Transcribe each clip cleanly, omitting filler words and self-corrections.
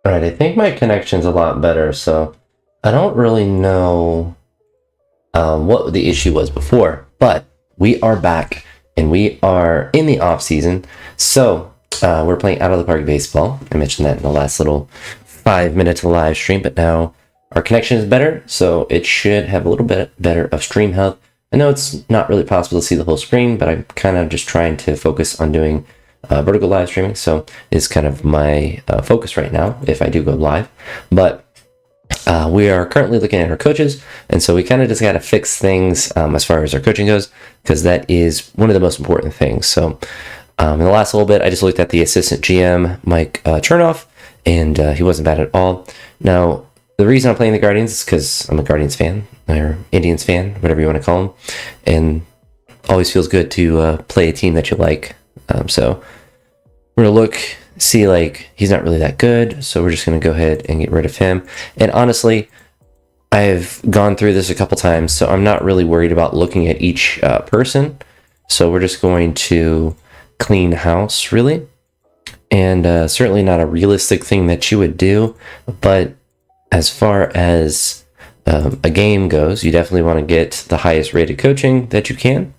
All right, I think my connection's a lot better, so I don't really know what the issue was before, but we are back and we are in the off season. So we're playing out of the park baseball. I mentioned that in the last little 5 minutes of live stream, but now our connection is better, so it should have a little bit better of stream health. I know it's not really possible to see the whole screen, but I'm kind of just trying to focus on doing vertical live streaming, so it's kind of my focus right now if I do go live. But we are currently looking at our coaches, and so we kind of just got to fix things as far as our coaching goes, because that is one of the most important things. So in the last little bit, I just looked at the assistant GM, Mike Chernoff, and he wasn't bad at all. Now, the reason I'm playing the Guardians is because I'm a Guardians fan, or Indians fan, whatever you want to call them, and always feels good to play a team that you like. So we're going to see, like, he's not really that good, so we're just going to go ahead and get rid of him. And honestly, I've gone through this a couple times, so I'm not really worried about looking at each person. So we're just going to clean house, really. And certainly not a realistic thing that you would do, but as far as a game goes, you definitely want to get the highest rated coaching that you can.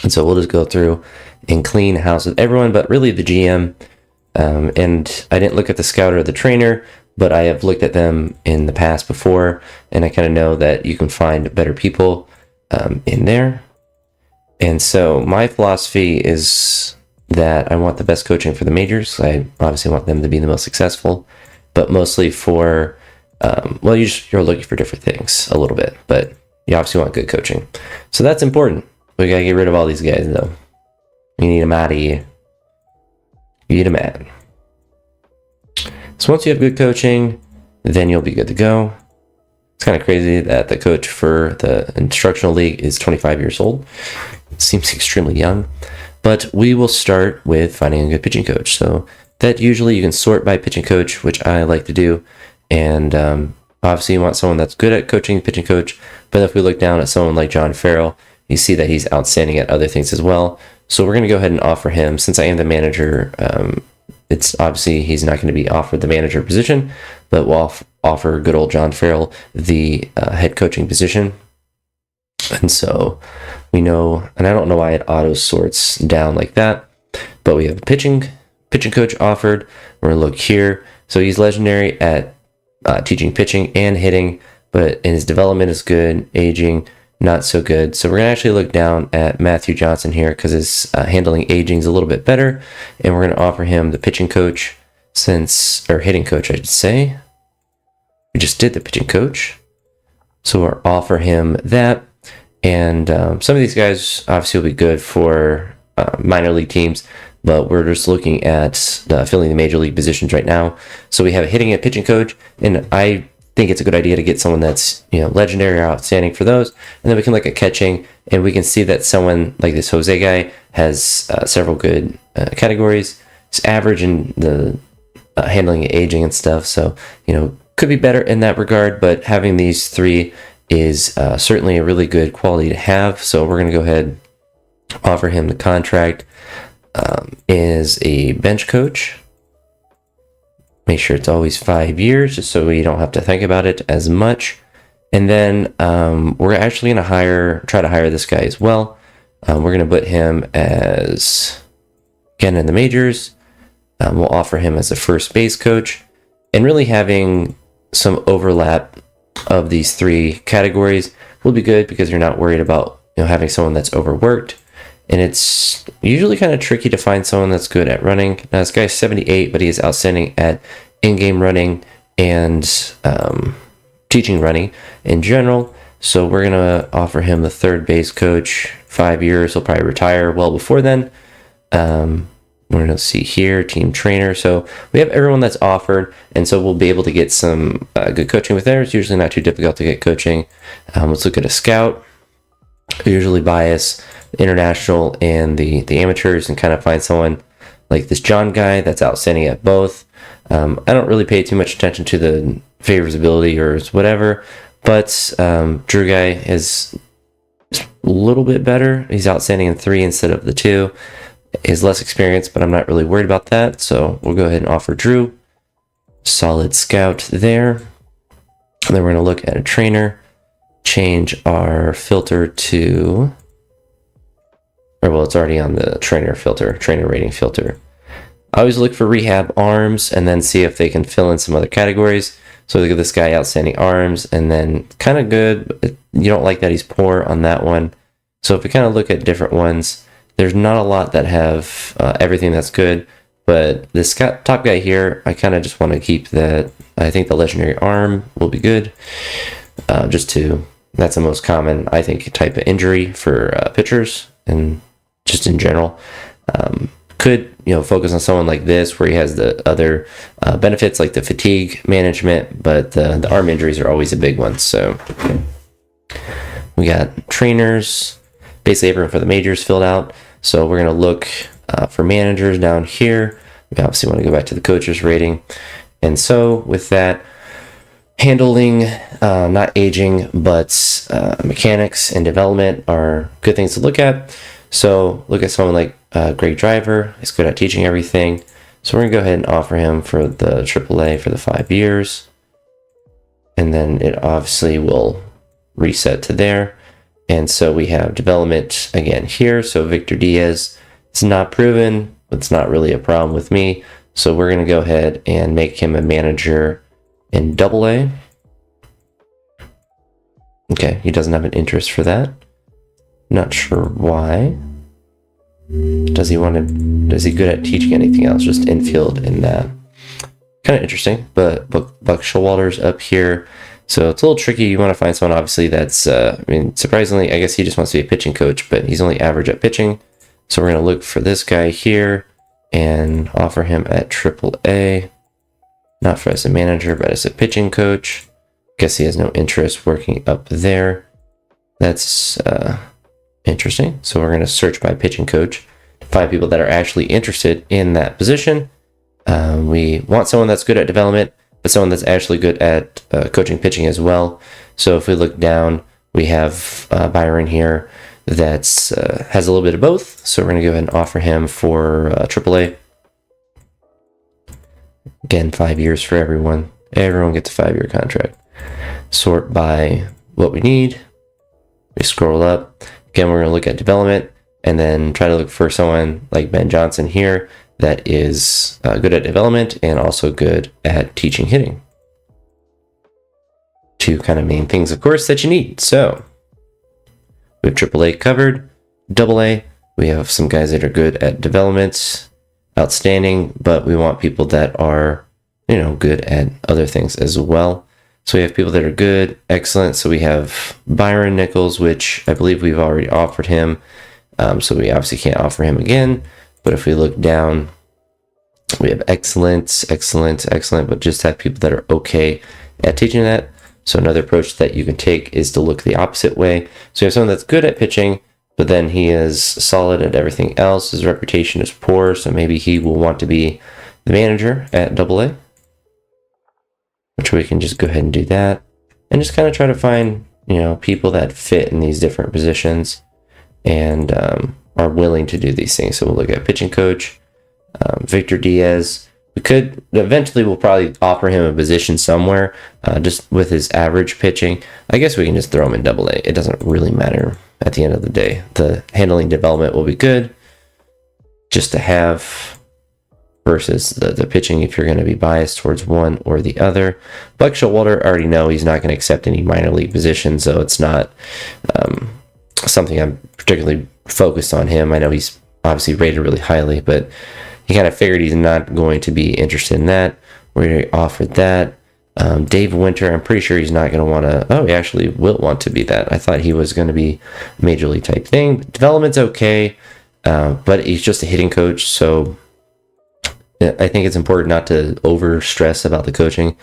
And so we'll just go through and clean house with everyone, but really the GM. And I didn't look at the scout or the trainer, but I have looked at them in the past before, and I kind of know that you can find better people in there. And so my philosophy is that I want the best coaching for the majors. I obviously want them to be the most successful, but mostly for, you're looking for different things a little bit, but you obviously want good coaching. So that's important. We got to get rid of all these guys, though. You need them out of here. You need them out. So once you have good coaching, then you'll be good to go. It's kind of crazy that the coach for the instructional league is 25 years old. It seems extremely young. But we will start with finding a good pitching coach. So that usually you can sort by pitching coach, which I like to do. And obviously you want someone that's good at coaching, pitching coach. But if we look down at someone like John Farrell, you see that he's outstanding at other things as well. So we're going to go ahead and offer him, since I am the manager, it's obviously he's not going to be offered the manager position, but we'll offer good old John Farrell the head coaching position. And so we know, and I don't know why it auto sorts down like that, but we have a pitching coach offered. We're going to look here. So he's legendary at teaching pitching and hitting, but in his development is good, aging, not so good. So we're going to actually look down at Matthew Johnson here because his handling aging is a little bit better. And we're going to offer him the pitching coach or hitting coach, I should say. We just did the pitching coach. So we'll offer him that. And some of these guys obviously will be good for minor league teams, but we're just looking at filling the major league positions right now. So we have a hitting and pitching coach, and I think it's a good idea to get someone that's legendary or outstanding for those, and then we can look at catching, and we can see that someone like this Jose guy has several good categories. He's average in the handling aging and stuff, so could be better in that regard, but having these three is certainly a really good quality to have. So we're going to go ahead offer him the contract as a bench coach. Make sure it's always 5 years, just so we don't have to think about it as much. And then we're actually going to try to hire this guy as well. We're going to put him as, again, in the majors. We'll offer him as a first base coach. And really having some overlap of these three categories will be good, because you're not worried about having someone that's overworked. And it's usually kind of tricky to find someone that's good at running. Now, this guy's 78, but he is outstanding at in-game running and teaching running in general. So we're going to offer him the third base coach, 5 years. He'll probably retire well before then. We're going to see here, team trainer. So we have everyone that's offered, and so we'll be able to get some good coaching with there. It's usually not too difficult to get coaching. Let's look at a scout. I usually bias international and the amateurs, and kind of find someone like this John guy that's outstanding at both. I don't really pay too much attention to the favors ability or whatever, but Drew guy is a little bit better. He's outstanding in 3 instead of the 2. Is less experienced, but I'm not really worried about that, so we'll go ahead and offer Drew. solid scout there. And then we're going to look at a trainer, change our filter to, or well, it's already on the trainer filter, trainer rating filter. I always look for rehab arms and then see if they can fill in some other categories. So look at this guy, outstanding arms, and then kind of good. You don't like that he's poor on that one. So if we kind of look at different ones, there's not a lot that have everything that's good. But this top guy here, I kind of just want to keep that. I think the legendary arm will be good. That's the most common, I think, type of injury for pitchers and just in general. Could focus on someone like this where he has the other benefits like the fatigue management, but the arm injuries are always a big one. So we got trainers, basically everyone for the majors filled out. So we're going to look for managers down here. We obviously want to go back to the coaches rating. And so with that, handling, not aging, but mechanics and development are good things to look at. So look at someone like Greg Driver. He's good at teaching everything. So we're going to go ahead and offer him for the AAA for the 5 years. And then it obviously will reset to there. And so we have development again here. So Victor Diaz, it's not proven. It's not really a problem with me. So we're going to go ahead and make him a manager in AA. Okay, he doesn't have an interest for that. Not sure why. Is he good at teaching anything else? Just infield and that. Kind of interesting, but Buck Showalter's up here. So it's a little tricky. You want to find someone, obviously, that's, surprisingly, I guess he just wants to be a pitching coach, but he's only average at pitching. So we're going to look for this guy here and offer him at AAA. Not for as a manager, but as a pitching coach. Guess he has no interest working up there. That's interesting. So we're going to search by pitching coach to find people that are actually interested in that position. We want someone that's good at development, but someone that's actually good at coaching pitching as well. So if we look down, we have Byron here that's has a little bit of both. So we're going to go ahead and offer him for AAA. Again, 5 years for everyone. Everyone gets a 5-year contract. Sort by what we need. We scroll up. Again, we're going to look at development and then try to look for someone like Ben Johnson here that is good at development and also good at teaching hitting. Two kind of main things, of course, that you need. So we have AAA covered. AA, we have some guys that are good at development, outstanding, but we want people that are, good at other things as well. So we have people that are good, excellent. So we have Byron Nichols, which I believe we've already offered him. So we obviously can't offer him again. But if we look down, we have excellent, but just have people that are okay at teaching that. So another approach that you can take is to look the opposite way. So you have someone that's good at pitching, but then he is solid at everything else. His reputation is poor, so maybe he will want to be the manager at AA, which we can just go ahead and do that. And just kind of try to find, people that fit in these different positions and are willing to do these things. So we'll look at pitching coach, Victor Diaz. We'll probably offer him a position somewhere, just with his average pitching. I guess we can just throw him in AA. It doesn't really matter at the end of the day. The handling development will be good just to have versus the pitching if you're going to be biased towards one or the other. Buck Showalter, I already know he's not going to accept any minor league positions, so it's not something I'm particularly focused on him. I know he's obviously rated really highly, but he kind of figured he's not going to be interested in that. We already offered that. Dave Winter, I'm pretty sure he's not going to want to. Oh, he actually will want to be that. I thought he was going to be a major league type thing. Development's okay, but he's just a hitting coach, so I think it's important not to over stress about the coaching.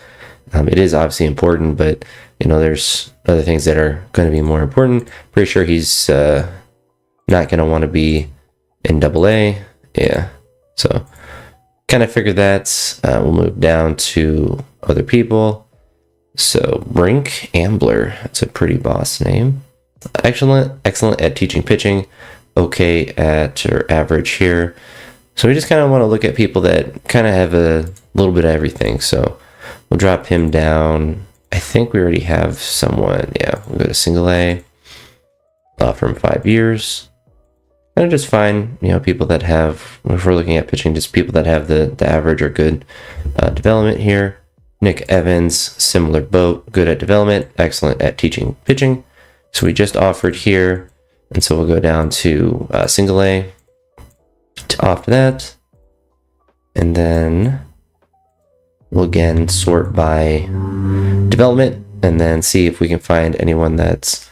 It is obviously important, but there's other things that are going to be more important. Pretty sure he's not going to want to be in AA. Yeah, so kind of figured that. We'll move down to other people. So Brink Ambler, that's a pretty boss name. Excellent at teaching pitching. Okay at or average here. So we just kind of want to look at people that kind of have a little bit of everything. So We'll drop him down. I think we already have someone. Yeah, we'll go to single A. Offer him 5 years. And just find, people that have, if we're looking at pitching, just people that have the average or good development here. Nick Evans, similar boat, good at development, excellent at teaching pitching. So we just offered here. And so we'll go down to single A to offer that. And then we'll again sort by development and then see if we can find anyone that's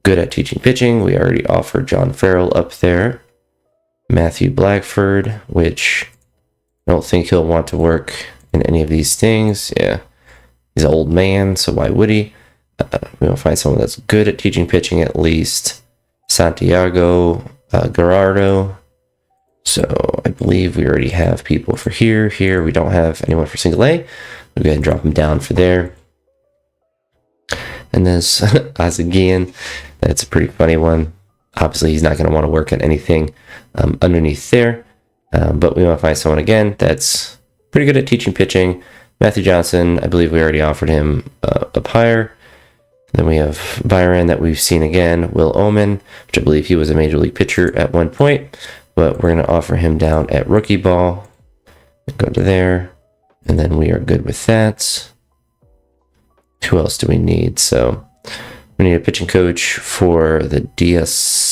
good at teaching pitching. We already offered John Farrell up there. Matthew Blackford, which I don't think he'll want to work in any of these things. Yeah, he's an old man, so why would he? We'll find someone that's good at teaching pitching at least. Santiago Gerardo. So I believe we already have people for here. Here we don't have anyone for single A. We'll go ahead and drop him down for there. And this Azagian, that's a pretty funny one. Obviously, he's not going to want to work at anything underneath there. But we want to find someone again that's pretty good at teaching pitching. Matthew Johnson, I believe we already offered him up higher. Then we have Byron that we've seen again. Will Oman, which I believe he was a major league pitcher at one point. But we're going to offer him down at rookie ball. Go to there. And then we are good with that. Who else do we need? So we need a pitching coach for the DSL.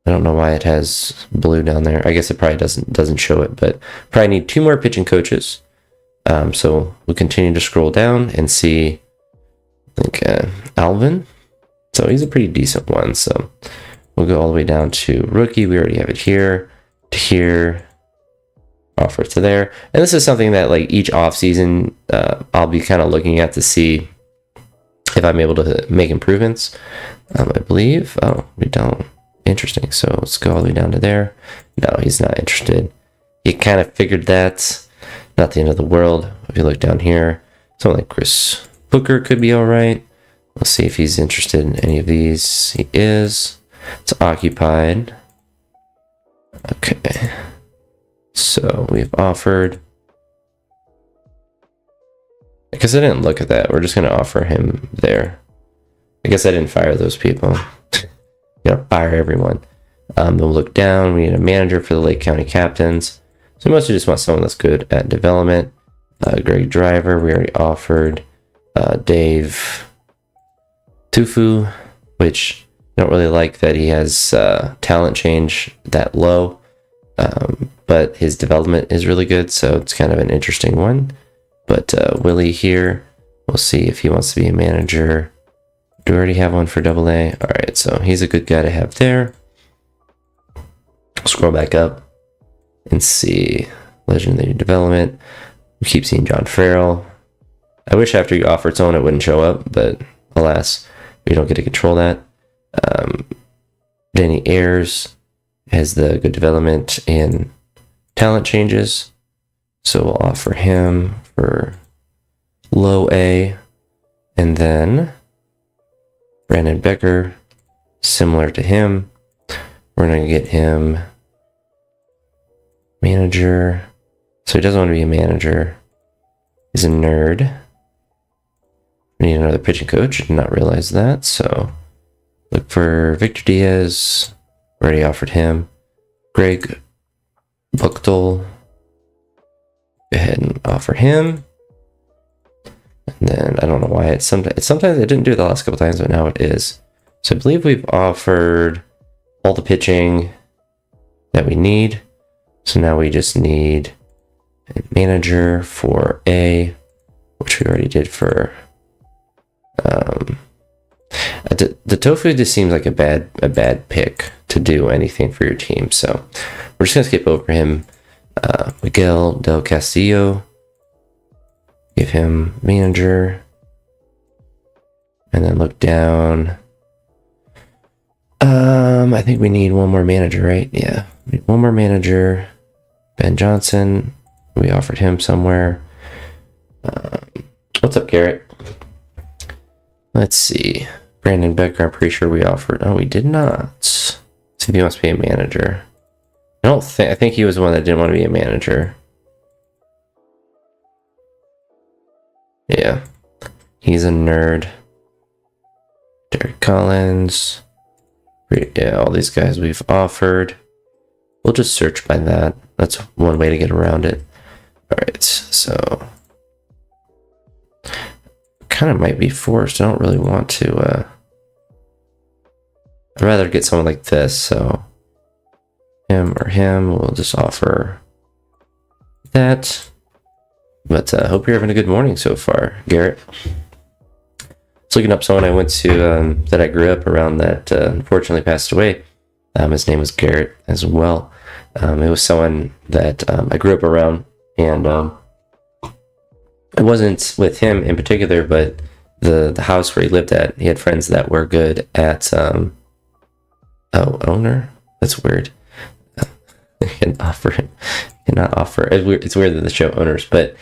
I don't know why it has blue down there. I guess it probably doesn't show it, but probably need 2 more pitching coaches. So we'll continue to scroll down and see, I think, Alvin. So he's a pretty decent one. So we'll go all the way down to rookie. We already have it here, to here, offer to there. And this is something that like each off season, I'll be kind of looking at to see if I'm able to make improvements. I believe, oh, we don't. Interesting. So let's go all the way down to there. No, he's not interested. He kind of figured that. Not the end of the world. If you look down here, someone like Chris Booker could be all right. Let's see if he's interested in any of these. He is. It's occupied. Okay. So we've offered. I guess I didn't look at that. We're just going to offer him there. I guess I didn't fire those people. Fire everyone. Then we'll look down. We need a manager for the Lake County Captains. So we mostly just want someone that's good at development. Greg Driver, we already offered. Dave Tufu, which I don't really like that he has talent change that low. But his development is really good, so it's kind of an interesting one. But Willie here, we'll see if he wants to be a manager. Do we already have one for AA? All right, so he's a good guy to have there. Scroll back up and see legendary development. We keep seeing John Farrell. I wish after you offered someone it wouldn't show up, but alas, we don't get to control that. Danny Ayers has the good development in talent changes, so we'll offer him for low A. And then Brandon Becker, similar to him, we're going to get him manager. So he doesn't want to be a manager. He's a nerd. We need another pitching coach. I did not realize that. So look for Victor Diaz. Already offered him. Greg Buchtel. Go ahead and offer him. And then I don't know why sometimes it didn't do it the last couple times, but now it is. So I believe we've offered all the pitching that we need. So now we just need a manager for A, which we already did for. The Tofu just seems like a bad pick to do anything for your team. So we're just gonna skip over him. Miguel Del Castillo. Give him manager. And then look down. I think we need one more manager, right? Yeah. We need one more manager. Ben Johnson. We offered him somewhere. What's up, Garrett? Let's see. Brandon Becker, I'm pretty sure we offered. Oh, we did not. See if he wants to be a manager. I think he was the one that didn't want to be a manager. Yeah, he's a nerd. Derek Collins. Yeah, all these guys we've offered. We'll just search by that. That's one way to get around it. All right, so kind of might be forced. I don't really want to. I'd rather get someone like this. So him or him. We'll just offer that. But hope you're having a good morning so far, Garrett. Just looking up someone I went to that I grew up around that unfortunately passed away. His name was Garrett as well. It was someone that I grew up around, and it wasn't with him in particular, but the house where he lived at. He had friends that were good at owner. That's weird. Cannot offer. It's weird that the show owners, but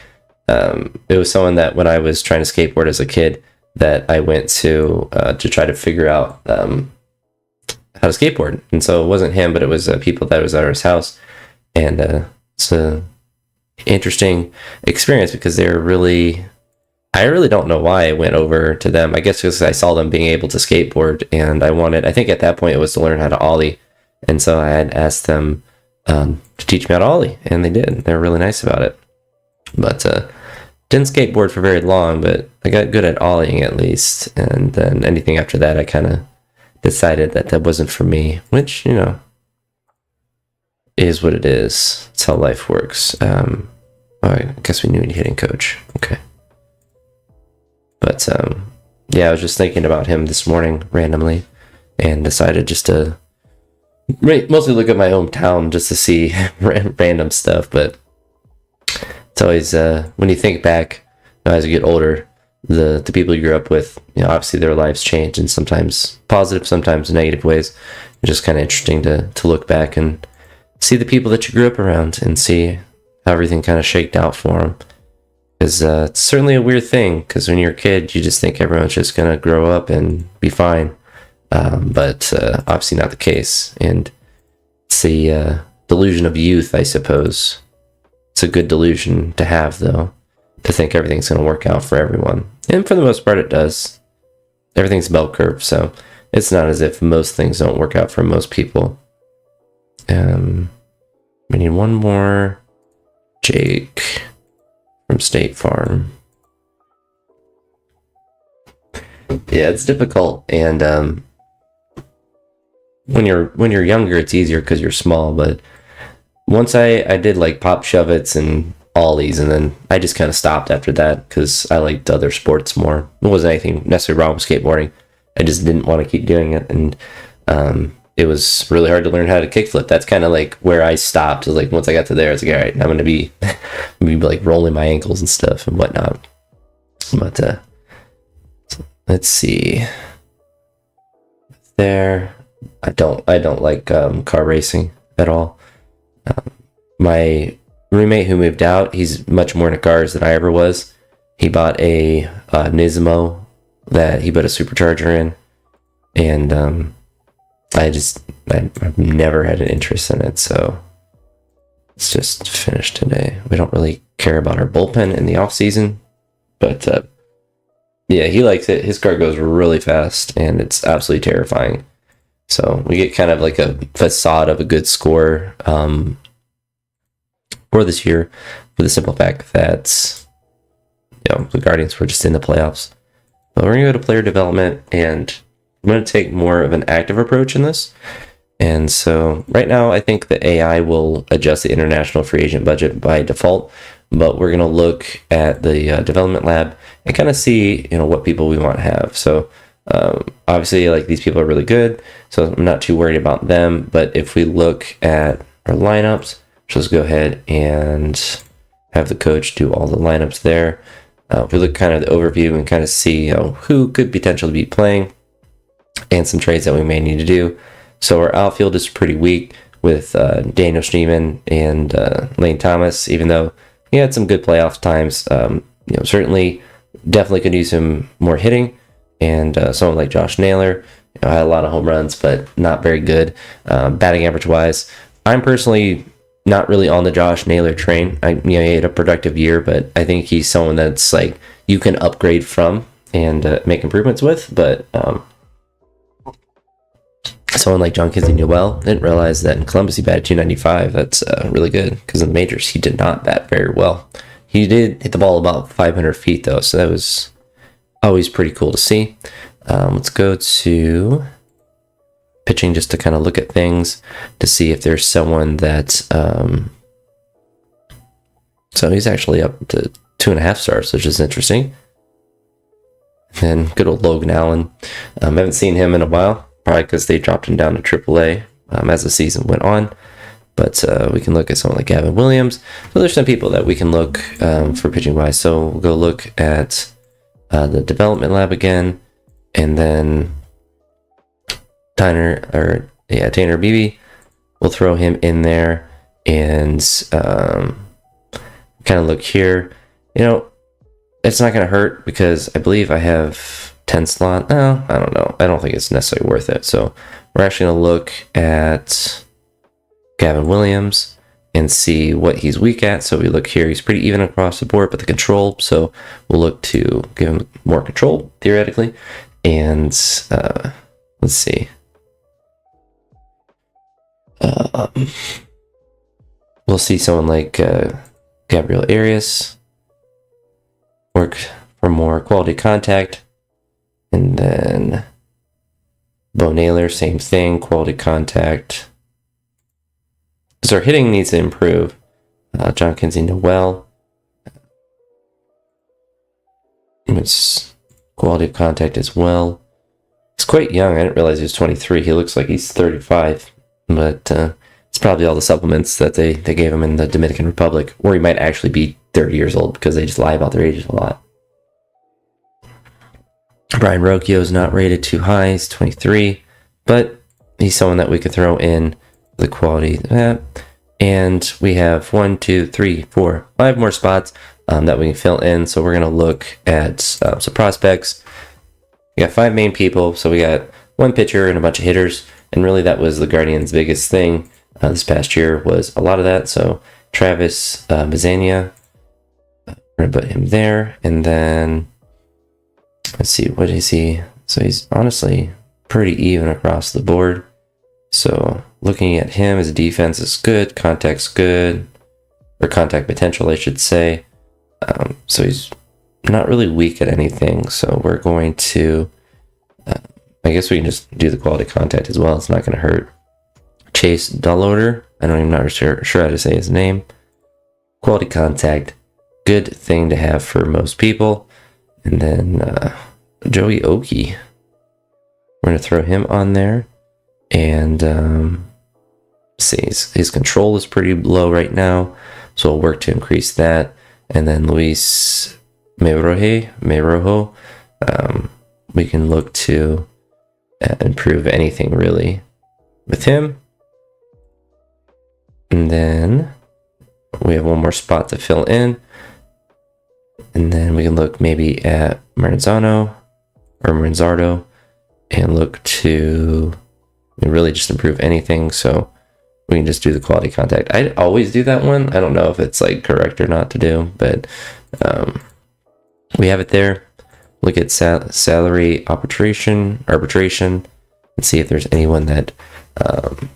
it was someone that when I was trying to skateboard as a kid, that I went to try to figure out how to skateboard. And so it wasn't him, but it was people that was at his house. And it's a interesting experience because they're really, I really don't know why I went over to them. I guess because I saw them being able to skateboard, and I think at that point it was to learn how to ollie. And so I had asked them to teach me how to ollie, and they did. They were really nice about it. But didn't skateboard for very long, but I got good at ollieing at least. And then anything after that, I kind of decided that wasn't for me, which, is what it is. It's how life works. I guess we need a hitting coach. Okay. But yeah, I was just thinking about him this morning randomly and decided just to mostly look at my hometown just to see random stuff. But it's always, when you think back, as you get older, the people you grew up with, obviously their lives change, and sometimes positive, sometimes negative ways. It's just kind of interesting to look back and see the people that you grew up around and see how everything kind of shaked out for them. Because it's certainly a weird thing, because when you're a kid, you just think everyone's just going to grow up and be fine. But obviously not the case. And it's the delusion of youth, I suppose. It's a good delusion to have, though, to think everything's going to work out for everyone. And for the most part, it does. Everything's bell curve, so it's not as if most things don't work out for most people. We need one more. Jake from State Farm. Yeah, it's difficult, and when you're younger, it's easier because you're small. But once I did like pop shove-its and ollies, and then I just kind of stopped after that because I liked other sports more. It wasn't anything necessarily wrong with skateboarding. I just didn't want to keep doing it, and it was really hard to learn how to kickflip. That's kind of like where I stopped. Like once I got to there, it's like, all right, I'm gonna be like rolling my ankles and stuff and whatnot. But let's see. There, I don't like car racing at all. My roommate who moved out, he's much more into cars than I ever was. He bought a Nismo that he put a supercharger in, and I've never had an interest in it, so it's just finished today. We don't really care about our bullpen in the off season, but yeah, he likes it. His car goes really fast, and it's absolutely terrifying. So we get kind of like a facade of a good score for this year, for the simple fact that the Guardians were just in the playoffs. But we're gonna go to player development, and I'm going to take more of an active approach in this. And so right now, I think the AI will adjust the international free agent budget by default, but we're going to look at the development lab and kind of see, what people we want to have. So obviously, like, these people are really good, so I'm not too worried about them. But if we look at our lineups, let's go ahead and have the coach do all the lineups there. If we look kind of the overview and kind of see who could potentially be playing, and some trades that we may need to do. So our outfield is pretty weak with Daniel Schneemann and Lane Thomas, even though he had some good playoff times. Certainly, definitely could use some more hitting. And someone like Josh Naylor had a lot of home runs, but not very good batting average wise. I'm personally not really on the Josh Naylor train. He had a productive year, but I think he's someone that's like you can upgrade from and make improvements with, but someone like John Kinsey Newell, didn't realize that in Columbus he batted 295. That's really good, because in the majors he did not bat very well. He did hit the ball about 500 feet though, so that was always pretty cool to see. Let's go to pitching just to kind of look at things to see if there's someone that so he's actually up to 2.5 stars, which is interesting. And good old Logan Allen. I haven't seen him in a while, probably because they dropped him down to AAA as the season went on. But we can look at someone like Gavin Williams. So there's some people that we can look for pitching wise. So we'll go look at the development lab again, and then Tanner Beebe. We'll throw him in there and kind of look here. You know, it's not going to hurt because I believe I have 10 slot. No, I don't know. I don't think it's necessarily worth it. So we're actually going to look at Gavin Williams and see what he's weak at. So we look here. He's pretty even across the board, but the control. So we'll look to give him more control, theoretically. And let's see. We'll see someone like Gabriel Arias work for more quality contact, and then Bo Naylor, same thing, quality contact. So our hitting needs to improve. John Kinsey Noel, it's quality of contact as well. He's quite young. I didn't realize he was 23. He looks like he's 35, but it's probably all the supplements that they gave him in the Dominican Republic, or he might actually be 30 years old because they just lie about their ages a lot. Brian Rocchio is not rated too high. He's 23, but he's someone that we could throw in the quality. And we have 1, 2, 3, 4, 5 more spots that we can fill in. So we're going to look at some prospects. We got 5 main people. So we got 1 pitcher and a bunch of hitters. And really that was the Guardians' biggest thing this past year, was a lot of that. So Travis Bazania, we're going to put him there. And then let's see, what is he? So he's honestly pretty even across the board. So looking at him, his defense is good, contact's good, or contact potential, I should say. So he's not really weak at anything. So we're going to, I guess we can just do the quality contact as well. It's not going to hurt. Chase Dulloder, I'm not sure how to say his name. Quality contact, good thing to have for most people. And then Joey Oki, we're going to throw him on there. And see, his control is pretty low right now, so we'll work to increase that. And then Luis Meirojo, we can look to improve anything really with him. And then we have 1 more spot to fill in. And then we can look maybe at Maranzano and look to really just improve anything. So we can just do the quality contact. I always do that one. I don't know if it's like correct or not to do, but we have it there. Look at salary arbitration and see if there's anyone that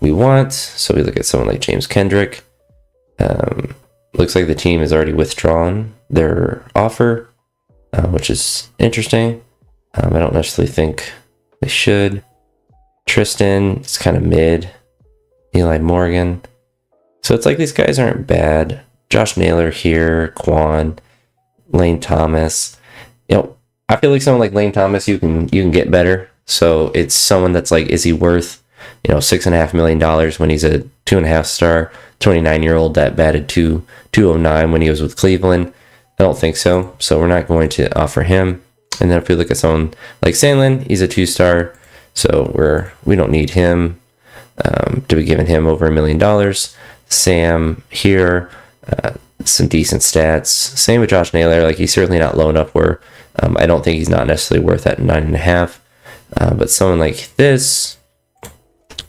we want. So we look at someone like James Kendrick. Looks like the team has already withdrawn their offer, which is interesting. I don't necessarily think they should. Tristan, it's kind of mid. Eli Morgan. So it's like these guys aren't bad. Josh Naylor here, Quan, Lane Thomas. You know, I feel like someone like Lane Thomas, you can get better. So it's someone that's like, is he worth, $6.5 million when he's a 2.5 star, 29-year-old that batted 209 when he was with Cleveland? I don't think so. So we're not going to offer him. And then if we look at someone like Sandlin, he's a 2-star. So we don't need him to be giving him over $1 million. Sam here, some decent stats. Same with Josh Naylor. Like, he's certainly not low enough where I don't think he's not necessarily worth that 9.5. But someone like this,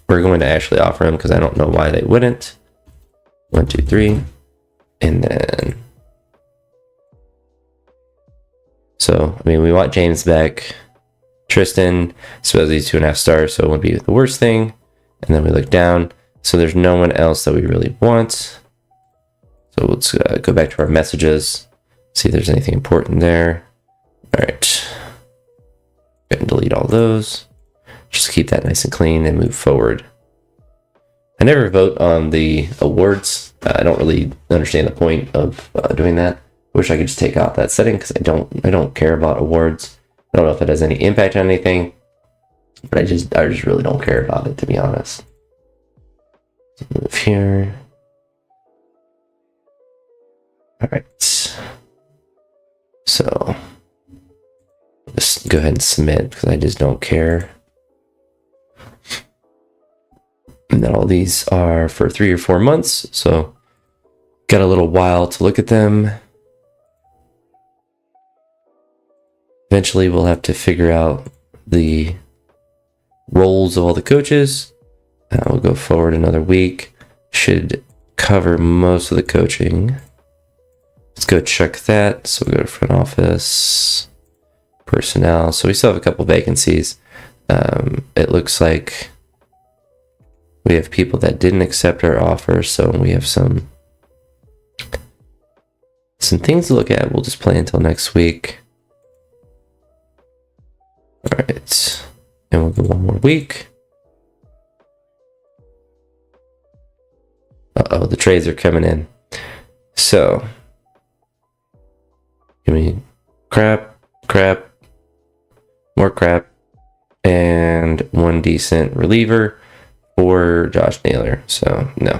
we're going to actually offer him because I don't know why they wouldn't. 1, 2, 3, and then So, I mean, we want James back. Tristan, supposedly 2.5 stars, so it wouldn't be the worst thing. And then we look down. So there's no one else that we really want. So let's go back to our messages. See if there's anything important there. All right. Go ahead and delete all those. Just keep that nice and clean and move forward. I never vote on the awards. I don't really understand the point of doing that. I wish I could just take out that setting because I don't care about awards. I don't know if it has any impact on anything, but I just really don't care about it, to be honest. So move here. All right. So just go ahead and submit because I just don't care. And then all these are for 3 or 4 months, so got a little while to look at them. Eventually, we'll have to figure out the roles of all the coaches. We'll go forward another week. Should cover most of the coaching. Let's go check that. So we'll go to front office, personnel. So we still have a couple vacancies. It looks like we have people that didn't accept our offer, so we have some things to look at. We'll just play until next week. All right, and we'll go one more week. Uh-oh, the trades are coming in. So, give me crap, more crap, and one decent reliever for Josh Naylor. So, no.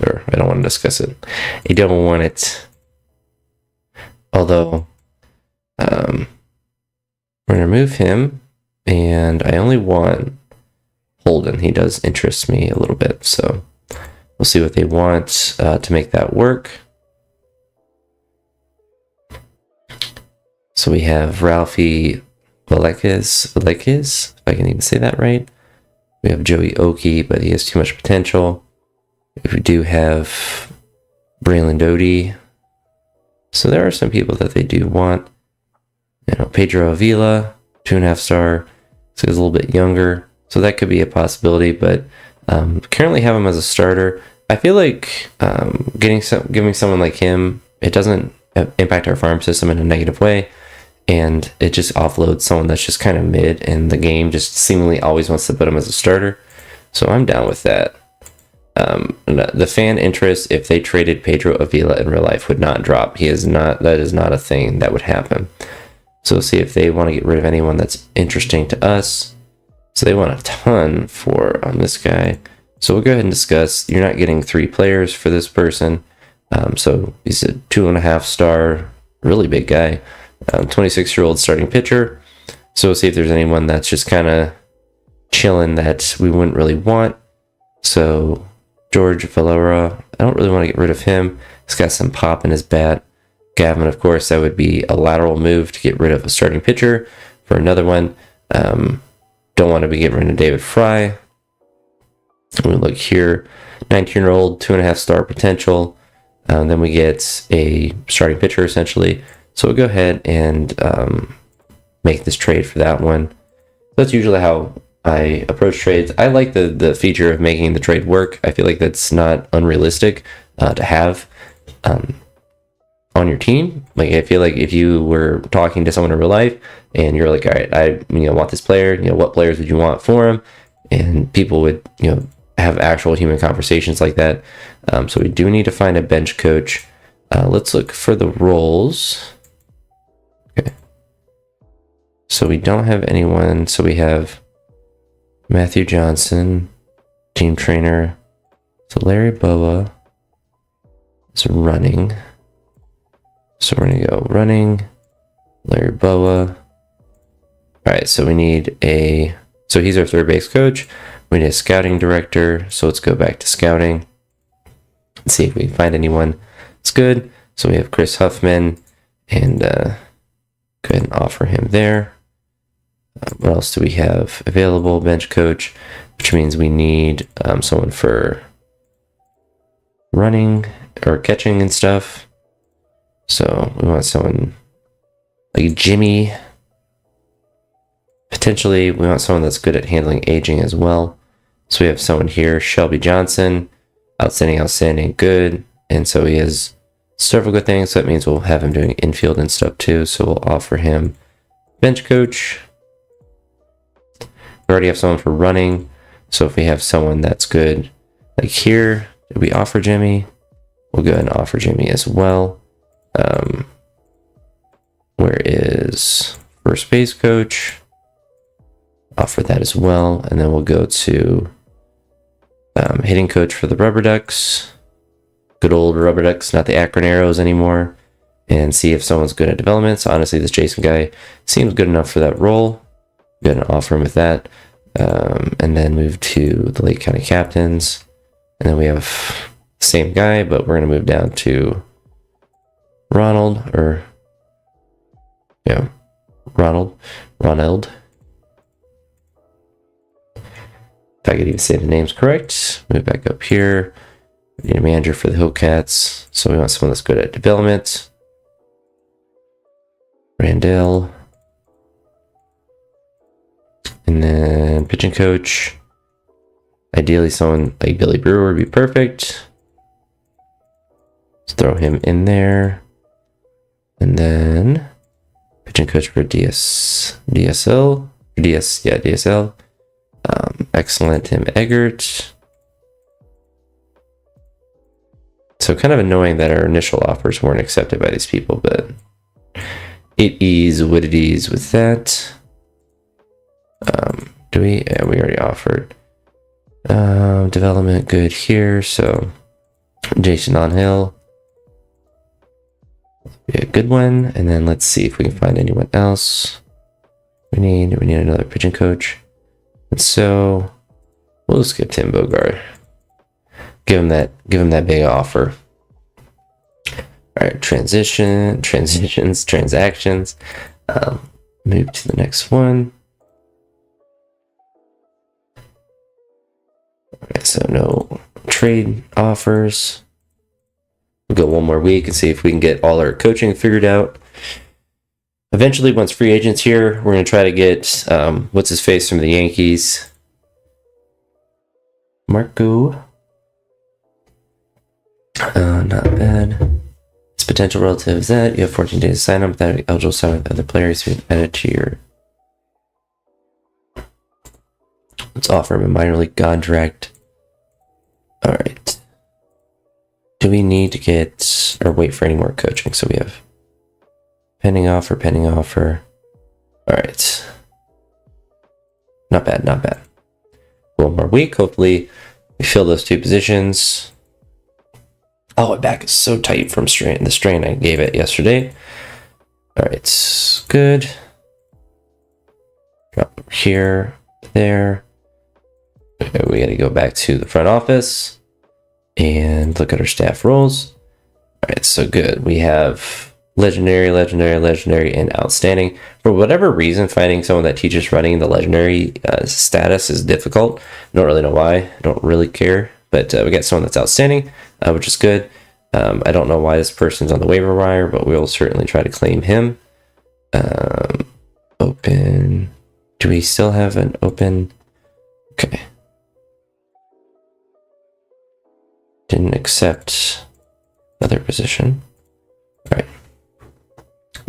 Or, I don't want to discuss it. I don't want it. Although, we're going to remove him, and I only want Holden. He does interest me a little bit, so we'll see what they want to make that work. So we have Ralphie Velekes, if I can even say that right. We have Joey Oki, but he has too much potential. We do have Braylon Doty. So there are some people that they do want. You know, Pedro Avila, 2.5 star. So he's a little bit younger. So that could be a possibility, but currently have him as a starter. I feel like giving someone like him, it doesn't impact our farm system in a negative way. And it just offloads someone that's just kind of mid, and the game just seemingly always wants to put him as a starter. So I'm down with that. The fan interest, if they traded Pedro Avila in real life, would not drop. That is not a thing that would happen. So we'll see if they want to get rid of anyone that's interesting to us. So they want a ton for this guy. So we'll go ahead and discuss. You're not getting 3 players for this person. So he's a 2.5 star, really big guy. 26-year-old starting pitcher. So we'll see if there's anyone that's just kind of chilling that we wouldn't really want. So George Valera, I don't really want to get rid of him. He's got some pop in his bat. Gavin, of course, that would be a lateral move to get rid of a starting pitcher for another one. Don't want to be getting rid of David Fry. We look here, 19-year-old, 2.5 star potential. Then we get a starting pitcher essentially. So we'll go ahead and make this trade for that one. That's usually how I approach trades. I like the feature of making the trade work. I feel like that's not unrealistic to have on your team. Like, I feel like if you were talking to someone in real life and you're like, all right, I want this player, what players would you want for him? And people would, have actual human conversations like that. So we do need to find a bench coach. Let's look for the roles. Okay. So we don't have anyone. So we have Matthew Johnson, team trainer. So Larry Boa is running. So we're going to go running, Larry Boa. All right, so we need so he's our third base coach. We need a scouting director. So let's go back to scouting. Let's see if we can find anyone that's good. So we have Chris Huffman, and go ahead and offer him there. What else do we have available? Bench coach, which means we need someone for running or catching and stuff. So we want someone like Jimmy. Potentially, we want someone that's good at handling aging as well. So we have someone here, Shelby Johnson, outstanding, good. And so he has several good things. So that means we'll have him doing infield and stuff too. So we'll offer him bench coach. We already have someone for running. So if we have someone that's good, like here, did we offer Jimmy? We'll go ahead and offer Jimmy as well. Where is first base coach? Offer that as well. And then we'll go to hitting coach for the Rubber Ducks. Good old Rubber Ducks, not the Akron Arrows anymore. And see if someone's good at development. So honestly, this Jason guy seems good enough for that role. We're going to offer him with that. And then move to the Lake County Captains. And then we have the same guy, but we're going to move down to Ronald. If I could even say the names correct. Move back up here. We need a manager for the Hillcats. So we want someone that's good at development. Randall. And then pitching coach. Ideally someone like Billy Brewer would be perfect. Let's throw him in there. And then pitching coach for DSL. Excellent Tim Eggert. So kind of annoying that our initial offers weren't accepted by these people, but it is what it is with that. Do we? Yeah, we already offered. Development good here, so Jason on Hill. Be a good one, and then let's see if we can find anyone else. We need another pitching coach. And so we'll skip Tim Bogart. Give him that big offer. All right, transactions. Move to the next one. All right, so no trade offers. We'll go one more week and see if we can get all our coaching figured out. Eventually, once free agents here, we're going to try to get what's his face from the Yankees, Marco. Not bad. His potential relative is that you have 14 days to sign up without eligible sign with other players who added to your. Let's offer him a minor league contract. All right. Do we need to get or wait for any more coaching? So we have pending offer. All right. Not bad. One more week. Hopefully we fill those two positions. Oh, my back is so tight from the strain I gave it yesterday. All right, good. Drop here, there. Okay, we got to go back to the front office and look at our staff roles. All right, so good. We have legendary, and outstanding. For whatever reason, finding someone that teaches running the legendary status is difficult. Don't really know why. I don't really care. But we got someone that's outstanding, which is good. I don't know why this person's on the waiver wire, but we'll certainly try to claim him. Open. Do we still have an open? Okay. Didn't accept another position. All right.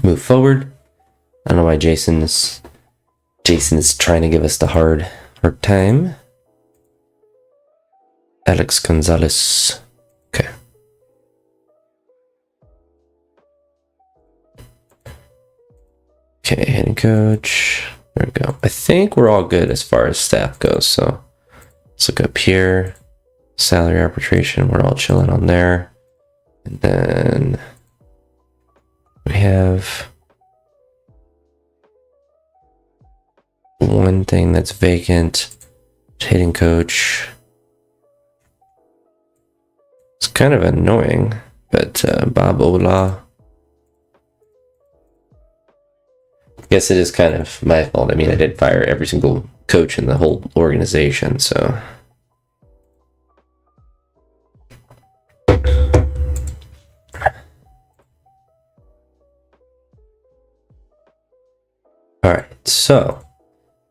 Move forward. I don't know why Jason is trying to give us the hard time. Alex Gonzalez. Okay. Okay, hitting coach. There we go. I think we're all good as far as staff goes. So let's look up here. Salary arbitration. We're all chilling on there. And then we have one thing that's vacant. Hitting coach. It's kind of annoying, but Bob Ola. I guess it is kind of my fault. I mean, I did fire every single coach in the whole organization, so. so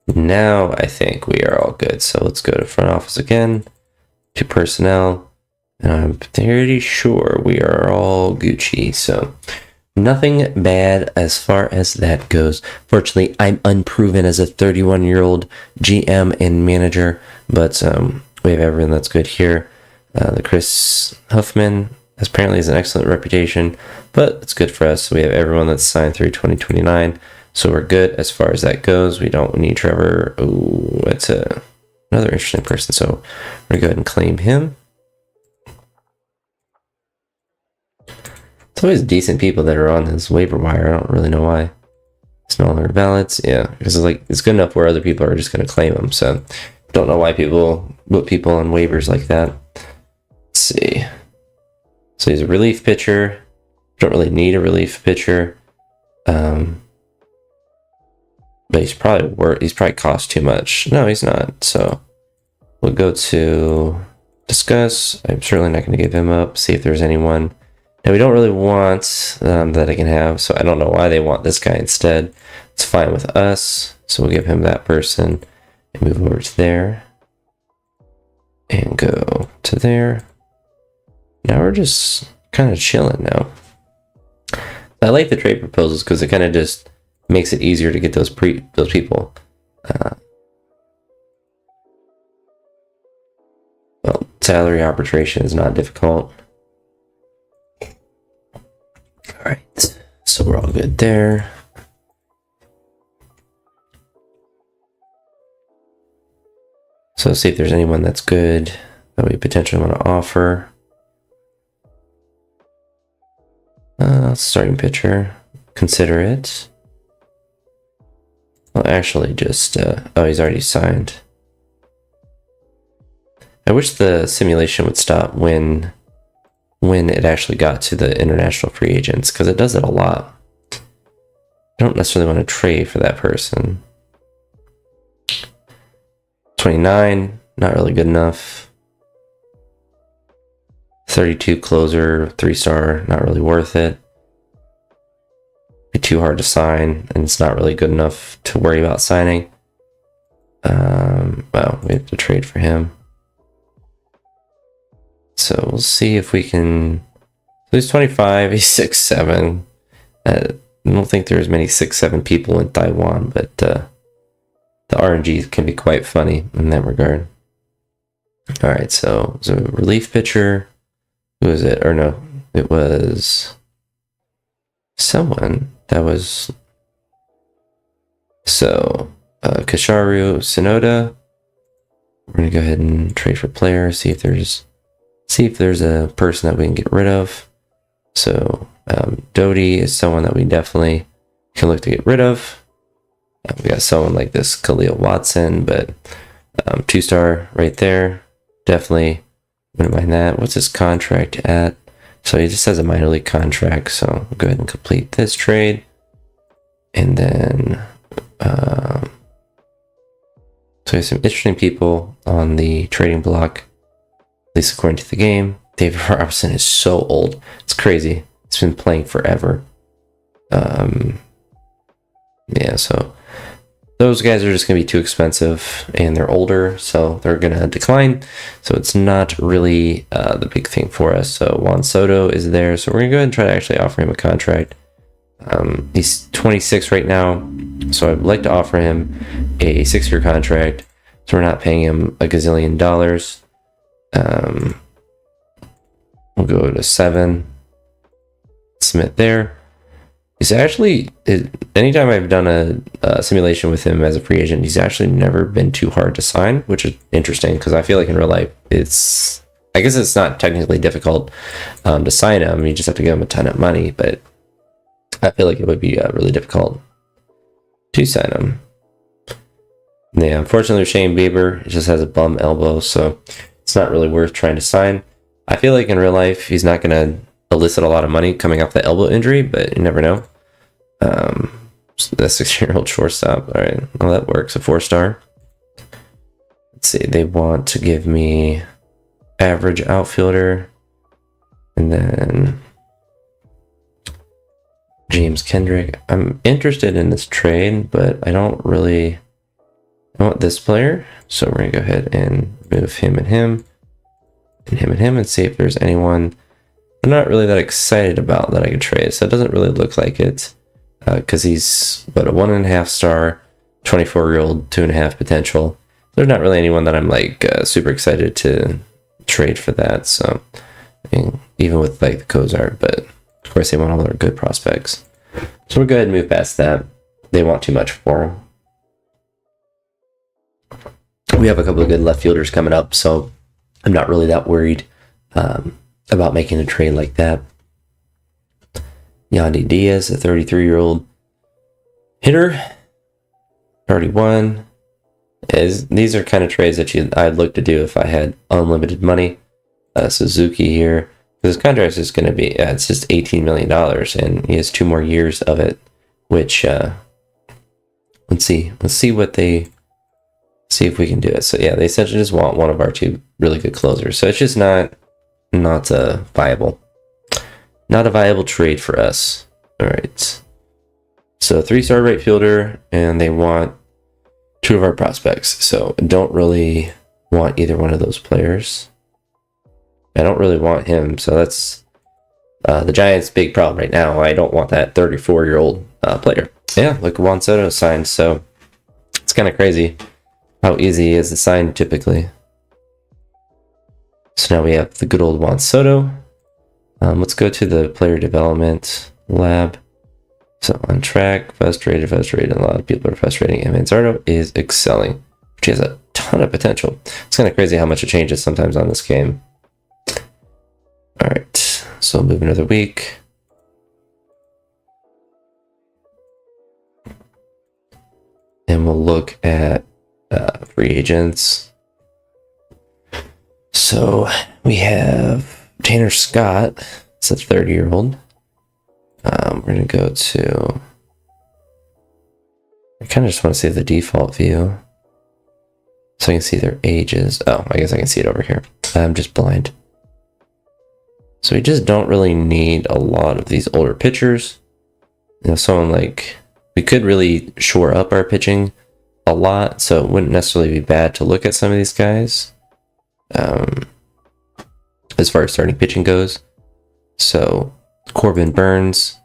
now I think we are all good. So let's go to front office again, to personnel, and I'm pretty sure we are all Gucci. So nothing bad as far as that goes. Fortunately, I'm unproven as a 31-year-old GM and manager, but we have everyone that's good here. The Chris Huffman apparently has an excellent reputation, but it's good for us. We have everyone that's signed through 2029, so we're good as far as that goes. We don't need Trevor. Oh, that's another interesting person, so we're going to go ahead and claim him. It's always decent people that are on this waiver wire. I don't really know why. It's no longer ballots. Yeah, because it's good enough where other people are just going to claim them. So don't know why people put people on waivers like that. Let's see. So he's a relief pitcher. Don't really need a relief pitcher. But he's probably cost too much. No, he's not. So we'll go to discuss. I'm certainly not going to give him up. See if there's anyone. Now, we don't really want that I can have, so I don't know why they want this guy instead. It's fine with us, so we'll give him that person and move over to there and go to there. Now we're just kind of chilling now. I like the trade proposals because it kind of just makes it easier to get those people. Well, salary arbitration is not difficult. Alright, so we're all good there. So let's see if there's anyone that's good that we potentially want to offer. Starting pitcher, consider it. Well, actually just, oh, he's already signed. I wish the simulation would stop when it actually got to the international free agents, because it does it a lot. I don't necessarily want to trade for that person. 29, not really good enough. 32 closer, 3-star, not really worth it. Be too hard to sign, and it's not really good enough to worry about signing. Well, we have to trade for him. So we'll see if we can. He's 25, he's 6'7". I don't think there's many 6'7" people in Taiwan, but the RNG can be quite funny in that regard. Alright, so it was a relief pitcher. Who was it? Or no, it was someone that was. So, Kasharu Sonoda. We're going to go ahead and trade for player, see if there's a person that we can get rid of. So, Doty is someone that we definitely can look to get rid of. We got someone like this Khalil Watson, but 2-star right there. Definitely wouldn't mind that. What's his contract at? So he just has a minor league contract. So we'll go ahead and complete this trade. And then, so we have some interesting people on the trading block, at least according to the game. David Robinson is so old. It's crazy. It's been playing forever. Yeah, so those guys are just going to be too expensive, and they're older, so they're going to decline. So it's not really the big thing for us. So Juan Soto is there, so we're going to go ahead and try to actually offer him a contract. He's 26 right now, so I'd like to offer him a 6-year contract, so we're not paying him a gazillion dollars. We'll go to 7. Submit there. He's actually, anytime I've done a simulation with him as a free agent, he's actually never been too hard to sign, which is interesting because I feel like in real life, I guess it's not technically difficult to sign him. You just have to give him a ton of money, but I feel like it would be really difficult to sign him. Yeah, unfortunately, Shane Bieber just has a bum elbow, so it's not really worth trying to sign. I feel like in real life, he's not going to elicit a lot of money coming off the elbow injury, but you never know. So the 6-year-old shortstop. All right, well, that works. A 4-star. Let's see. They want to give me average outfielder, and then James James Kendrick. I'm interested in this trade, but I don't really... I want this player, so we're going to go ahead and move him and him, and him and him, and see if there's anyone I'm not really that excited about that I could trade. So it doesn't really look like it, because he's, what, a 1.5 star, 24-year-old, 2.5 potential. There's not really anyone that I'm like super excited to trade for that. So I mean, even with like the Kozart, but of course they want all their good prospects. So we'll go ahead and move past that. They want too much for him. We have a couple of good left fielders coming up, so I'm not really that worried about making a trade like that. Yandy Diaz, a 33-year-old hitter, 31. These are kind of trades that I'd look to do if I had unlimited money. Suzuki here, his contract is going to be it's just $18 million, and he has 2 more years of it. Which let's see what they see if we can do it. So yeah, they essentially just want one of our 2 really good closers. So it's just not a viable trade for us. All right. So 3-star right fielder, and they want 2 of our prospects. So I don't really want either one of those players. I don't really want him. So that's the Giants' big problem right now. I don't want that 34-year-old player. Yeah, like Juan Soto signed. So it's kind of crazy how easy he is to sign typically. So now we have the good old Juan Soto. Let's go to the player development lab. So on track, frustrated, a lot of people are frustrating, and Manzardo is excelling, which has a ton of potential. It's kind of crazy how much it changes sometimes on this game. All right, so move another week. And we'll look at free agents. So we have Tanner Scott. It's a 30-year-old. We're going to go to... I kind of just want to see the default view, so I can see their ages. Oh, I guess I can see it over here. I'm just blind. So we just don't really need a lot of these older pitchers. You know, someone like... We could really shore up our pitching a lot, so it wouldn't necessarily be bad to look at some of these guys. As far as starting pitching goes. So Corbin Burns,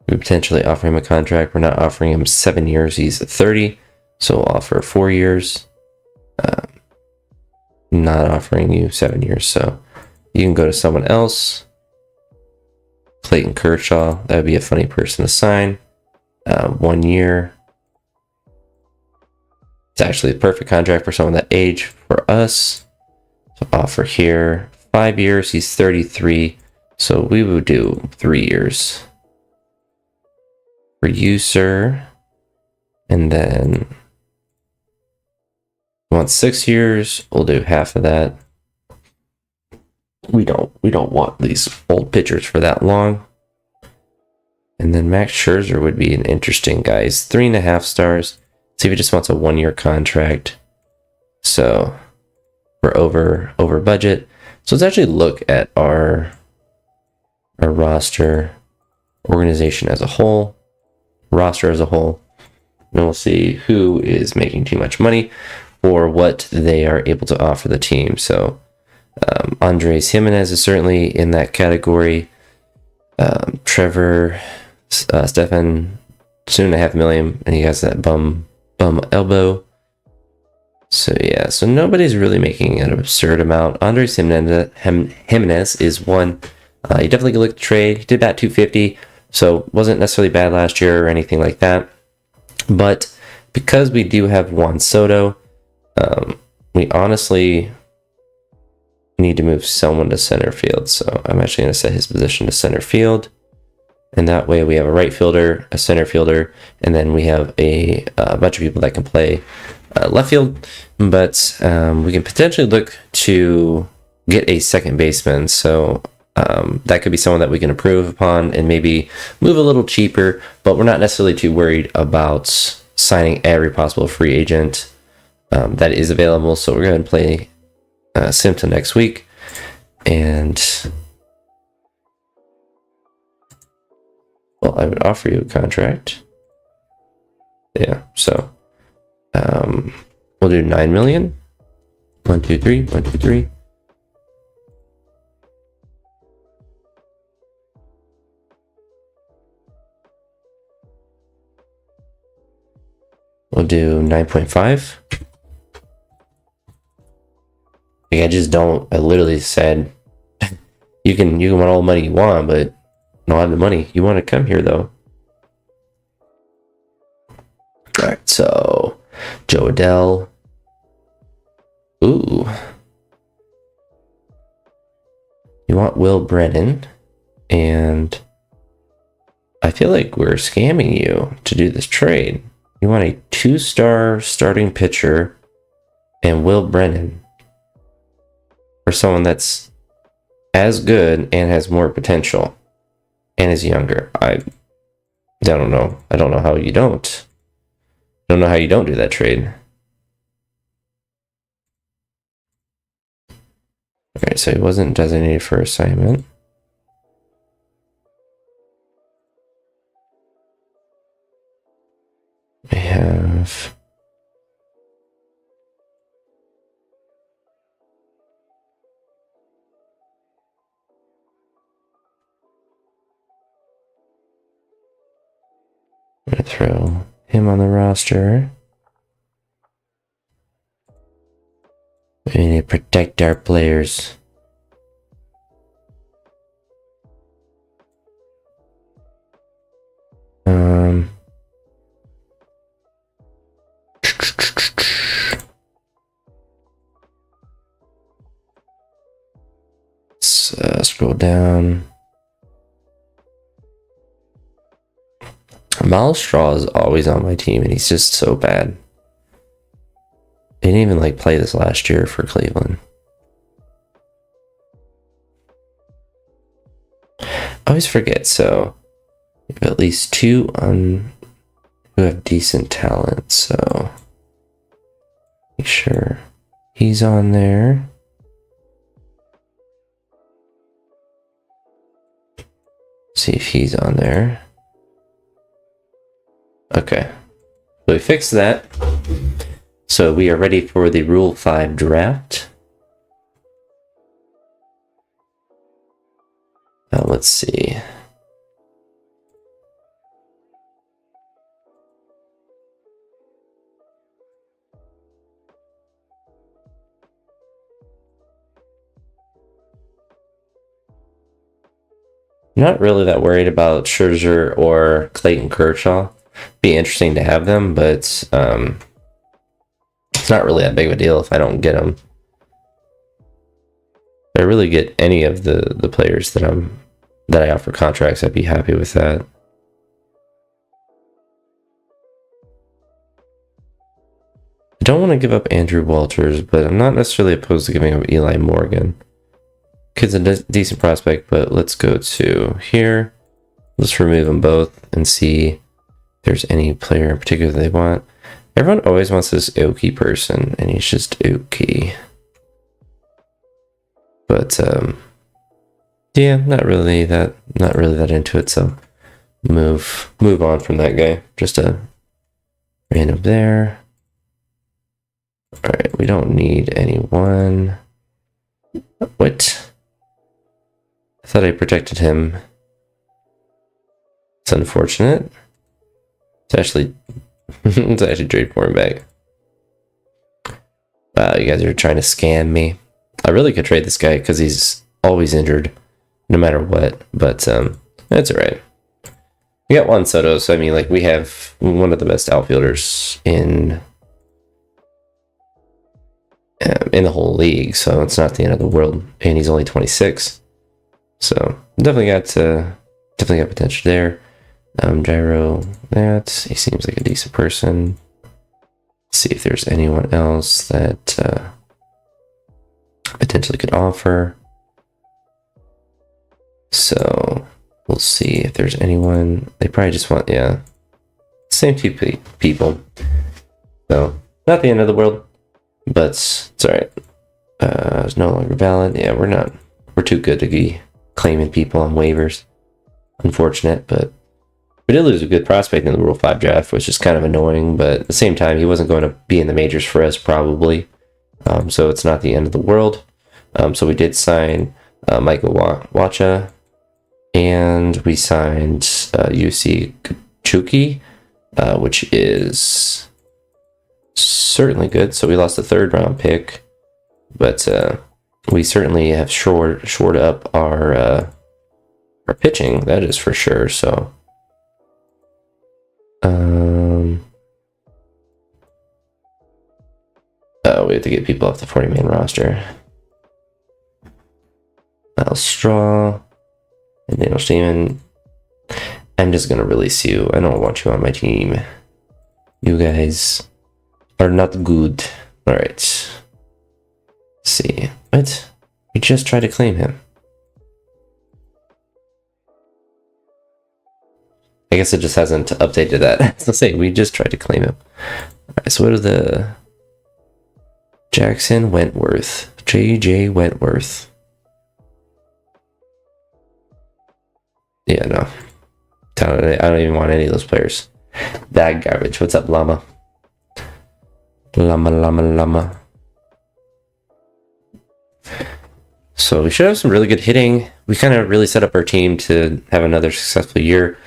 we potentially offer him a contract. We're not offering him 7 years. He's 30, so we'll offer 4 years. Not offering you 7 years, so you can go to someone else. Clayton Kershaw, that would be a funny person to sign. 1 year. It's actually a perfect contract for someone that age for us. So offer here 5 years. He's 33, so we would do 3 years for you, sir. And then we want 6 years. We'll do half of that. We don't want these old pitchers for that long. And then Max Scherzer would be an interesting guy. He's 3.5 stars. See if he just wants a 1-year contract. So we're over budget. So let's actually look at our roster, organization as a whole, roster as a whole, and we'll see who is making too much money or what they are able to offer the team. So Andres Jimenez is certainly in that category. Trevor Stefan, $2.5 million, and he has that bum elbow. So yeah, so nobody's really making an absurd amount. Andres Jimenez is one. You definitely can look at the trade. He did bat 250, so wasn't necessarily bad last year or anything like that. But because we do have Juan Soto, we honestly need to move someone to center field. So I'm actually going to set his position to center field. And that way we have a right fielder, a center fielder, and then we have a bunch of people that can play left field. But we can potentially look to get a second baseman. So that could be someone that we can improve upon and maybe move a little cheaper. But we're not necessarily too worried about signing every possible free agent that is available. So we're going to play sim till next week. And Well, I would offer you a contract. Yeah, so we'll do 9 million. 1, 2, 3, 1, 2, 3. We'll do 9.5. Like, I literally said, you can want all the money you want, but not have the money. You want to come here though. All right, so Joe Adele. Ooh. You want Will Brennan, and I feel like we're scamming you to do this trade. You want a 2-star starting pitcher and Will Brennan for someone that's as good and has more potential and is younger. I don't know. I don't know how you don't. I don't know how you don't do that trade. Alright, so he wasn't designated for assignment. We have I'm gonna throw him on the roster. We need to protect our players. Let's scroll down. Miles Straw is always on my team, and he's just so bad. He didn't even like play this last year for Cleveland. I always forget. So we have at least 2 on who have decent talent. So make sure he's on there. See if he's on there. Okay, so we fixed that. So we are ready for the Rule 5 draft. Let's see. Not really that worried about Scherzer or Clayton Kershaw. Be interesting to have them, but it's not really that big of a deal if I don't get them. If I really get any of the players that I offer contracts, I'd be happy with that. I don't want to give up Andrew Walters, but I'm not necessarily opposed to giving up Eli Morgan. Kid's a decent prospect, but let's go to here. Let's remove them both and see if there's any player in particular they want. Everyone always wants this Oki person, and he's just Oki. But yeah, not really that into it. So move on from that guy. Just a random there. All right, we don't need anyone. What? I thought I protected him. It's unfortunate. It's actually trade for him back. Wow, you guys are trying to scam me. I really could trade this guy because he's always injured, no matter what. But that's alright. We got Juan Soto, so I mean, like, we have one of the best outfielders in the whole league, so it's not the end of the world. And he's only 26, so definitely got potential there. Gyro, he seems like a decent person. Let's see if there's anyone else that potentially could offer. So we'll see if there's anyone. They probably just want, yeah, same two people. So not the end of the world, but it's alright. It's no longer valid. Yeah, we're too good to be claiming people on waivers. Unfortunate, but We did lose a good prospect in the Rule 5 draft, which is kind of annoying, but at the same time, he wasn't going to be in the majors for us probably. So it's not the end of the world. So we did sign Michael Wacha, and we signed UC Kachuki, which is certainly good. So we lost a 3rd round pick, but we certainly have shored up our pitching, that is for sure. So we have to get people off the 40-man roster. Al Straw and Daniel Steeman. I'm just gonna release you. I don't want you on my team. You guys are not good. All right. Let's see. What? We just tried to claim him. I guess it just hasn't updated that. Let's say we just tried to claim him. All right, so what are the Jackson Wentworth, JJ Wentworth? Yeah, no. I don't even want any of those players. That garbage. What's up, Llama? Llama. So we should have some really good hitting. We kind of really set up our team to have another successful year.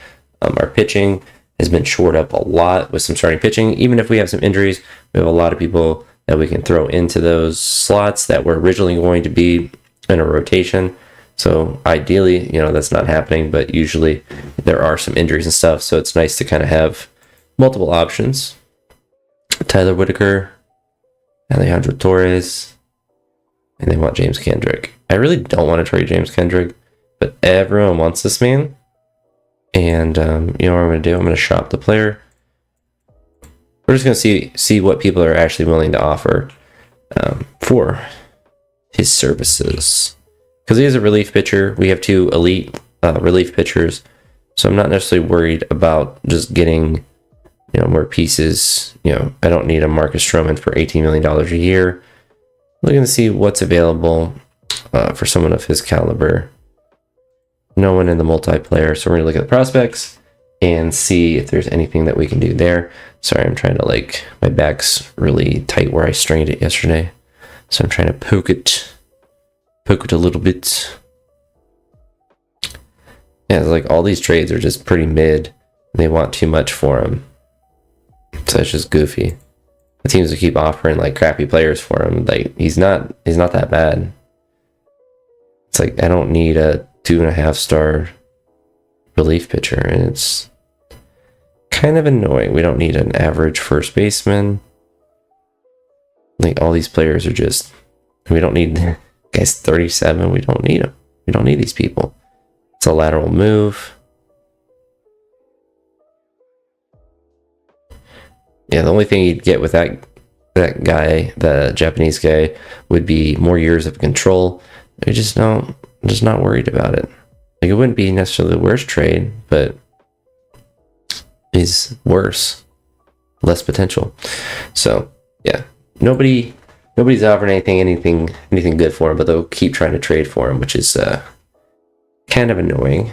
Our pitching has been shored up a lot with some starting pitching. Even if we have some injuries, we have a lot of people that we can throw into those slots that were originally going to be in a rotation. So ideally, that's not happening, but usually there are some injuries and stuff. So it's nice to kind of have multiple options. Tyler Whitaker, Alejandro Torres, and they want James Kendrick. I really don't want to trade James Kendrick, but everyone wants this man. And you know what I'm going to do? I'm going to shop the player. We're just going to see what people are actually willing to offer for his services. Because he is a relief pitcher. We have 2 elite relief pitchers. So I'm not necessarily worried about just getting more pieces. I don't need a Marcus Stroman for $18 million a year. Looking to see what's available for someone of his caliber. No one in the multiplayer, so we're gonna look at the prospects and see if there's anything that we can do there. Sorry, I'm trying to my back's really tight where I strained it yesterday, so I'm trying to poke it a little bit. Yeah, it's all these trades are just pretty mid, and they want too much for him, so it's just goofy. The teams that keep offering crappy players for him, he's not that bad. It's I don't need a 2.5-star relief pitcher, and it's kind of annoying. We don't need an average first baseman. All these players are just, we don't need guys 37. We don't need them. We don't need these people. It's a lateral move. Yeah, the only thing you'd get with that guy, the Japanese guy, would be more years of control. I'm just not worried about it. It wouldn't be necessarily the worst trade, but is worse, less potential. So yeah, nobody's offering anything good for him, but they'll keep trying to trade for him, which is kind of annoying.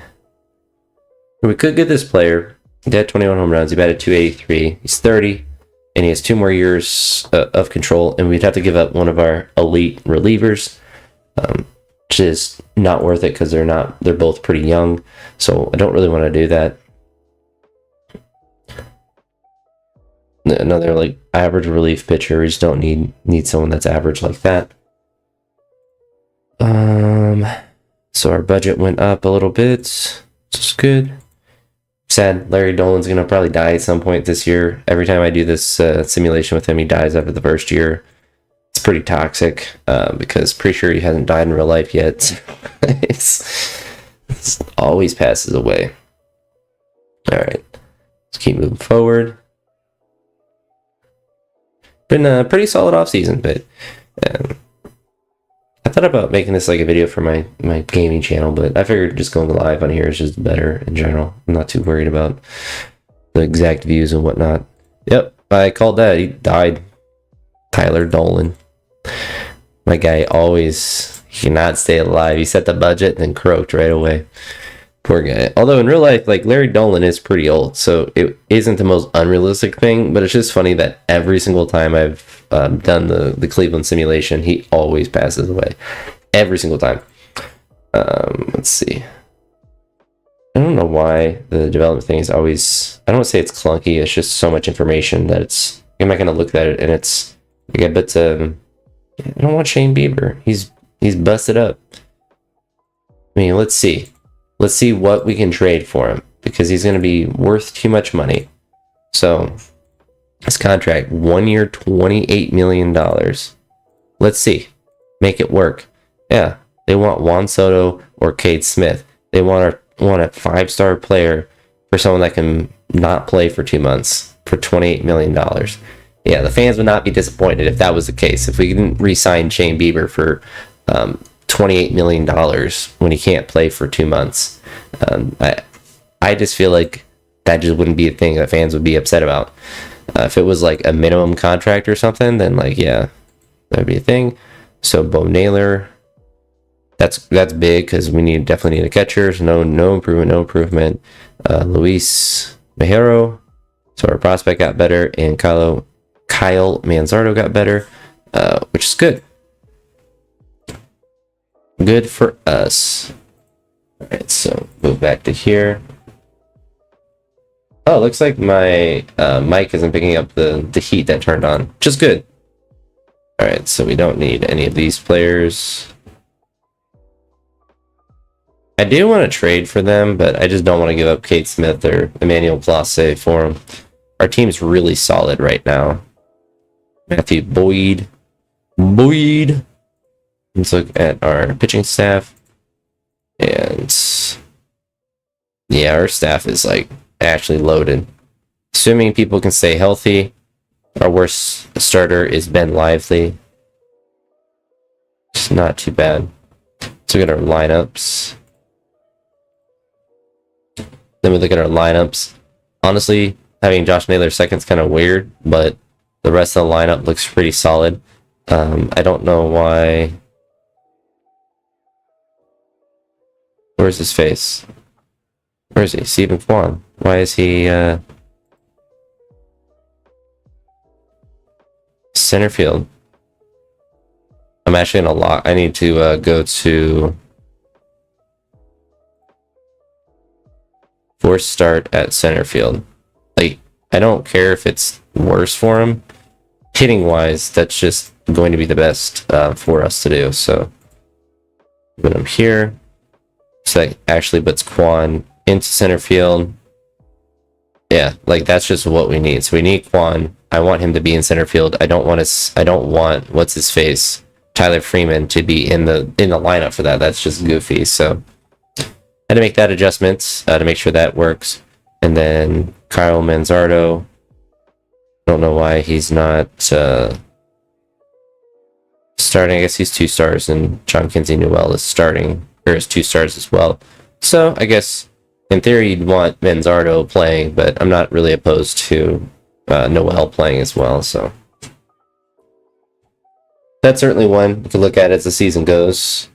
We could get this player. He had 21 home runs. He batted .283. He's 30, and he has 2 more years of control. And we'd have to give up one of our elite relievers, which is not worth it because they're both pretty young. So I don't really want to do that. Another average relief pitcher. We just don't need someone that's average like that. So our budget went up a little bit, which is good. Sad, Larry Dolan's gonna probably die at some point this year. Every time I do this simulation with him, he dies after the first year. It's pretty toxic because pretty sure he hasn't died in real life yet. it's always passes away. All right, let's keep moving forward. Been a pretty solid off season, but I thought about making this a video for my gaming channel, but I figured just going live on here is just better in general. I'm not too worried about the exact views and whatnot. Yep, I called that. He died. Tyler Dolan. My guy always cannot stay alive. He set the budget and then croaked right away. Poor guy. Although in real life, like Larry Dolan is pretty old, so it isn't the most unrealistic thing. But it's just funny that every single time I've done the Cleveland simulation, he always passes away. Every single time. Let's see. I don't know why the development thing is always. I don't want to say it's clunky. It's just so much information that it's. I'm not gonna look at it, and it's. Yeah, but I don't want Shane Bieber. He's busted up. I mean, let's see. Let's see what we can trade for him, because he's going to be worth too much money. So, his contract, 1 year, $28 million. Let's see. Make it work. Yeah, they want Juan Soto or Cade Smith. They want a 5-star player for someone that can not play for 2 months for $28 million. Yeah, the fans would not be disappointed if that was the case. If we didn't re-sign Shane Bieber for $28 million when he can't play for 2 months. I just feel like that just wouldn't be a thing that fans would be upset about. If it was like a minimum contract or something, then like, yeah, that would be a thing. So Bo Naylor, that's big because we definitely need a catcher. So no improvement. Luis Mejero, so our prospect got better, and Kyle Manzardo got better, which is good. Good for us. All right, so move back to here. Oh, looks like my mic isn't picking up the heat that turned on, which is good. All right, so we don't need any of these players. I do want to trade for them, but I just don't want to give up Cade Smith or Emmanuel Place for him. Our team's really solid right now. Matthew Boyd. Let's look at our pitching staff. And yeah, our staff is like actually loaded. Assuming people can stay healthy. Our worst starter is Ben Lively. It's not too bad. So we got our lineups. Then we look at our lineups. Honestly, having Josh Naylor second is kind of weird, but the rest of the lineup looks pretty solid. I don't know why. Where's his face? Where is he? Stephen Kwan. Why is he center field? I'm actually gonna lock. I need to go to force start at center field. Like, I don't care if it's worse for him. Hitting wise, that's just going to be the best for us to do. So put him here. So that actually puts Kwan into center field. Yeah, like that's just what we need. So we need Kwan. I want him to be in center field. I don't want what's his face, Tyler Freeman, to be in the lineup for that. That's just goofy. So I had to make that adjustment to make sure that works. And then Kyle Manzardo. I don't know why he's not starting. I guess he's 2 stars, and John Kinsey Newell is starting. There's 2 stars as well. So I guess in theory you'd want Manzardo playing, but I'm not really opposed to Noel playing as well. So that's certainly one we can look at as the season goes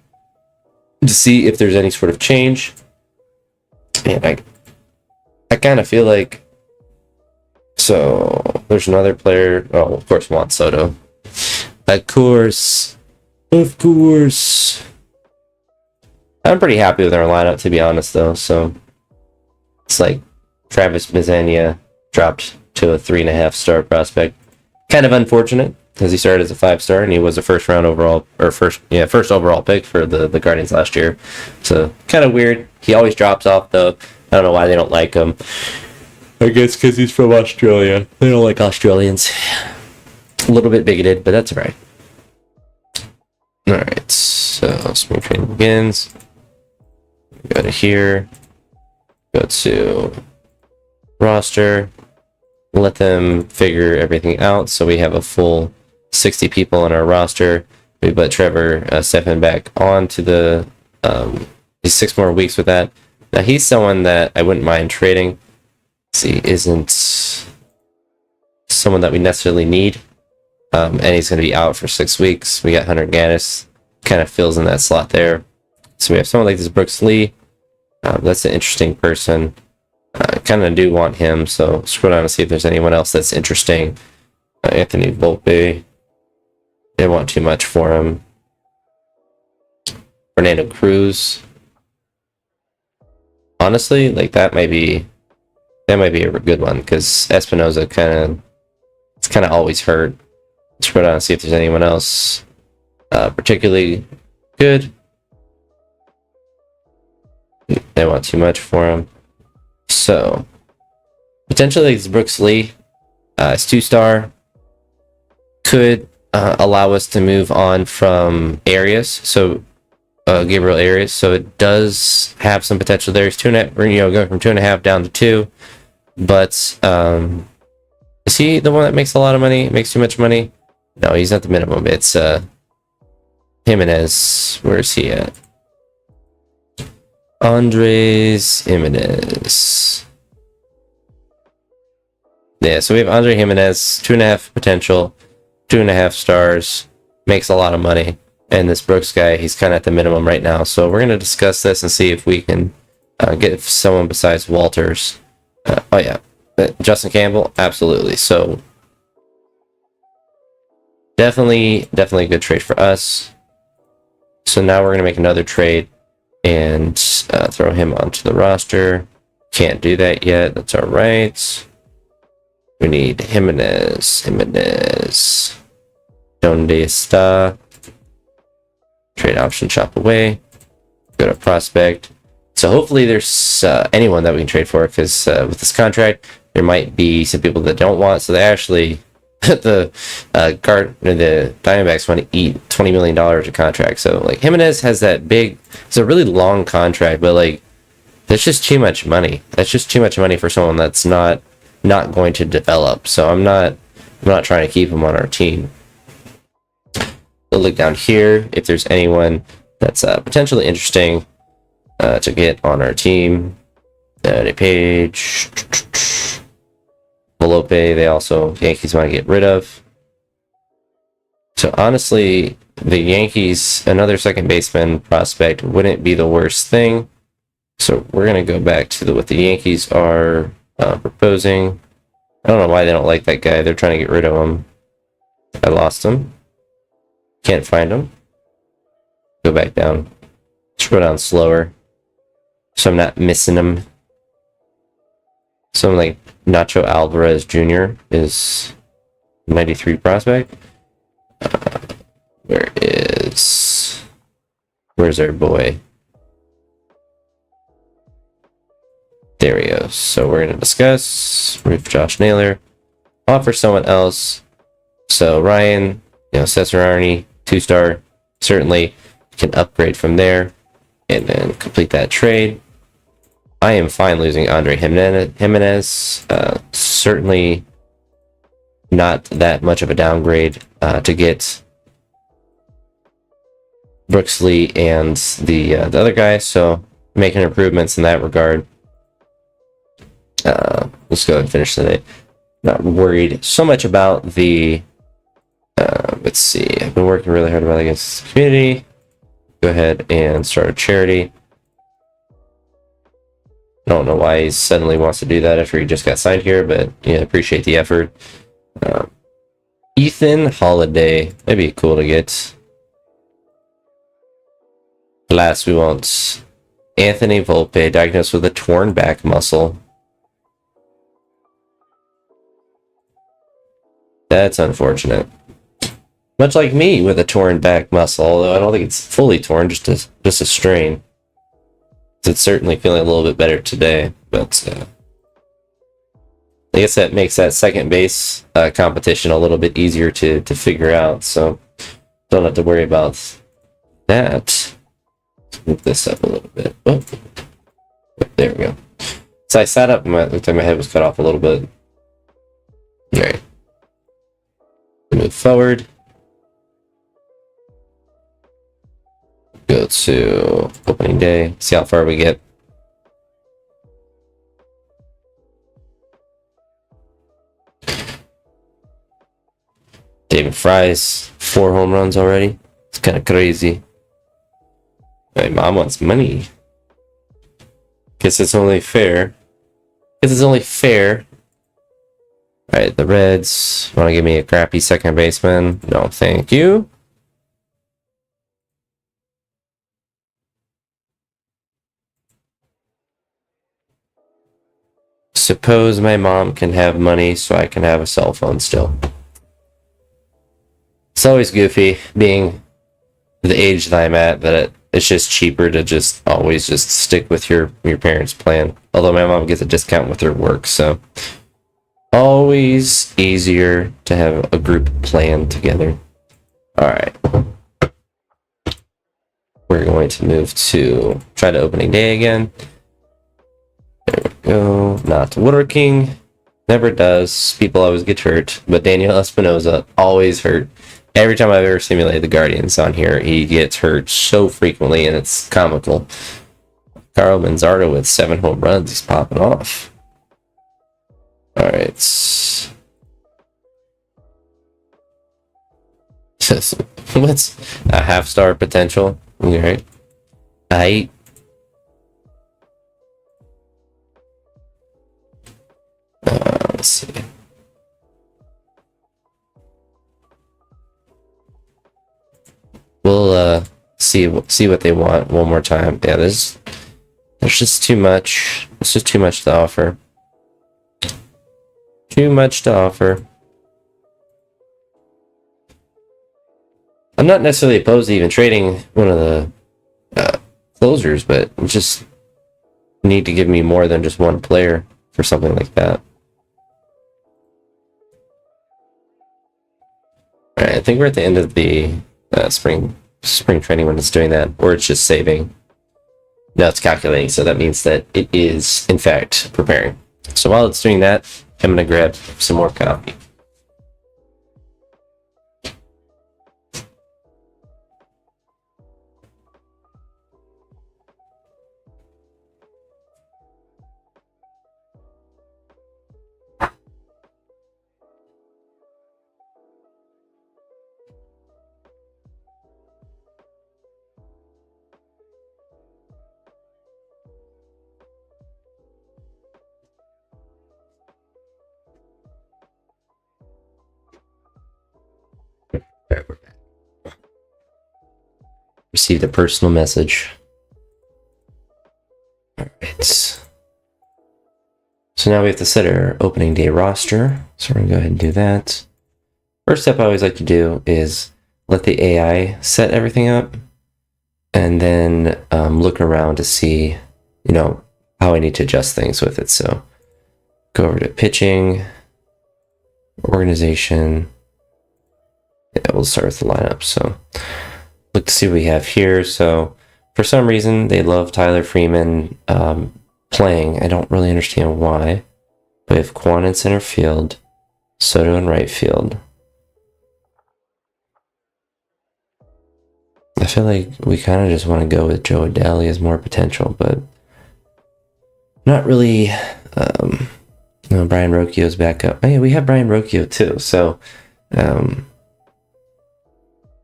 to see if there's any sort of change. And I kind of feel like, so there's another player. Oh, of course, Juan Soto. Of course. I'm pretty happy with our lineup, to be honest, though. So it's like Travis Mazania dropped to a 3.5-star prospect. Kind of unfortunate because he started as a 5-star and he was a first overall pick for the Guardians last year. So kind of weird. He always drops off, though. I don't know why they don't like him. I guess because he's from Australia. They don't like Australians. A little bit bigoted, but that's alright. Alright, so spring training begins. Go to here. Go to roster. Let them figure everything out. So we have a full 60 people on our roster. We put Trevor Stephan back on to the he's 6 more weeks with that. Now he's someone that I wouldn't mind trading. Let's see, isn't someone that we necessarily need. And he's going to be out for 6 weeks. We got Hunter Gaddis, kind of fills in that slot there. So we have someone like this Brooks Lee. That's an interesting person. I kind of do want him, so scroll down and see if there's anyone else that's interesting. Anthony Volpe. They want too much for him. Fernando Cruz. Honestly, like that might be a good one because Espinoza it's kind of always hurt. Let's go down and see if there's anyone else particularly good. They want too much for him. So potentially it's Brooks Lee. It's 2-star. Could allow us to move on from Arias. So Gabriel Arias. So it does have some potential there. It's 2.5, going from 2.5 down to 2. But is he the one that makes a lot of money? Makes too much money? No, he's at the minimum. It's Jimenez. Where is he at? Andres Jimenez. Yeah, so we have Andre Jimenez, 2.5 potential, 2.5 stars, makes a lot of money. And this Brooks guy, he's kind of at the minimum right now. So we're going to discuss this and see if we can get someone besides Walters. Oh yeah, Justin Campbell, absolutely. So definitely a good trade for us. So now we're going to make another trade and throw him onto the roster. Can't do that yet. That's all right. We need Jimenez. Donde está? Trade option, chop away. Go to prospect. So hopefully there's anyone that we can trade for, because with this contract, there might be some people that don't want. So they actually, the Diamondbacks want to eat $20 million of contract. So like Jimenez has that big, it's a really long contract, but like that's just too much money. That's just too much money for someone that's not going to develop. So I'm not trying to keep him on our team. We'll look down here if there's anyone that's potentially interesting to get on our team. A page. Volpe, they also, Yankees want to get rid of. So honestly, the Yankees, another second baseman prospect wouldn't be the worst thing. So we're going to go back to what the Yankees are proposing. I don't know why they don't like that guy. They're trying to get rid of him. I lost him. Can't find him. Go back down. Scroll down slower, so I'm not missing him. Someone like Nacho Alvarez Jr. is 93 prospect. Where's our boy? There he goes. So we're going to discuss with Josh Naylor. Offer someone else. So Ryan, Cesar Arney, 2-star, certainly can upgrade from there and then complete that trade. I am fine losing Andre Jimenez. Certainly not that much of a downgrade to get Brooks Lee and the other guy. So making improvements in that regard. Let's go and finish today. Not worried so much about the. Let's see. I've been working really hard about against the community. Go ahead and start a charity. I don't know why he suddenly wants to do that after he just got signed here, but yeah, appreciate the effort. Ethan Holiday, maybe cool to get. Last, we want Anthony Volpe, diagnosed with a torn back muscle. That's unfortunate. Much like me with a torn back muscle, although I don't think it's fully torn, just a strain. It's certainly feeling a little bit better today, but I guess that makes that second base competition a little bit easier to figure out, so don't have to worry about that. Let's move this up a little bit. Oh, there we go. So I sat up, looked like my head was cut off a little bit. All right. Move forward. Go to opening day, see how far we get. David Fry's 4 home runs already. It's kind of crazy. My mom wants money. Guess it's only fair. Guess it's only fair. Alright, the Reds want to give me a crappy second baseman. No, thank you. Suppose my mom can have money so I can have a cell phone still. It's always goofy being the age that I'm at, that it's just cheaper to just always just stick with your parents' plan. Although my mom gets a discount with her work, so always easier to have a group plan together. Alright. We're going to move to try to opening day again. There we go. Not woodworking. Never does. People always get hurt. But Daniel Espinosa always hurt. Every time I've ever simulated the Guardians on here, he gets hurt so frequently, and it's comical. Carl Manzardo with 7 home runs. He's popping off. Alright. What's a half-star potential? Alright. Let's see. We'll see what they want one more time. Yeah, there's just too much. It's just too much to offer. Too much to offer. I'm not necessarily opposed to even trading one of the closers, but just need to give me more than just one player for something like that. Alright, I think we're at the end of the spring training when it's doing that, or it's just saving. No, it's calculating, so that means that it is, in fact, preparing. So while it's doing that, I'm going to grab some more coffee. Received a personal message. Alright. So now we have to set our opening day roster. So we're going to go ahead and do that. First step I always like to do is let the AI set everything up, and then look around to see, how I need to adjust things with it. So go over to pitching, organization. Yeah, we'll start with the lineup. So look to see what we have here. So for some reason, they love Tyler Freeman playing. I don't really understand why. We have Quan in center field, Soto in right field. I feel like we kind of just want to go with Joe Adele. He has more potential, but not really. Brian Rocchio's back up. Oh, yeah, we have Brian Rocchio too. So,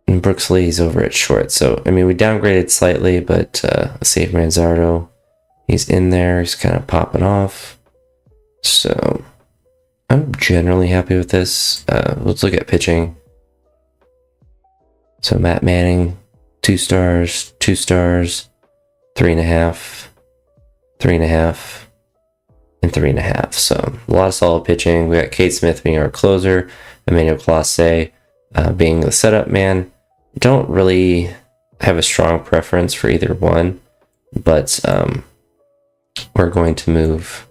and Brooks Lee's over at short. So, we downgraded slightly, but let's see if Manzardo, he's in there. He's kind of popping off. So, I'm generally happy with this. Let's look at pitching. So, Matt Manning, 2 stars, 2 stars, 3.5, 3.5, and 3.5. So, a lot of solid pitching. We got Cade Smith being our closer, Emmanuel Clase being the setup man. Don't really have a strong preference for either one, but we're going to move.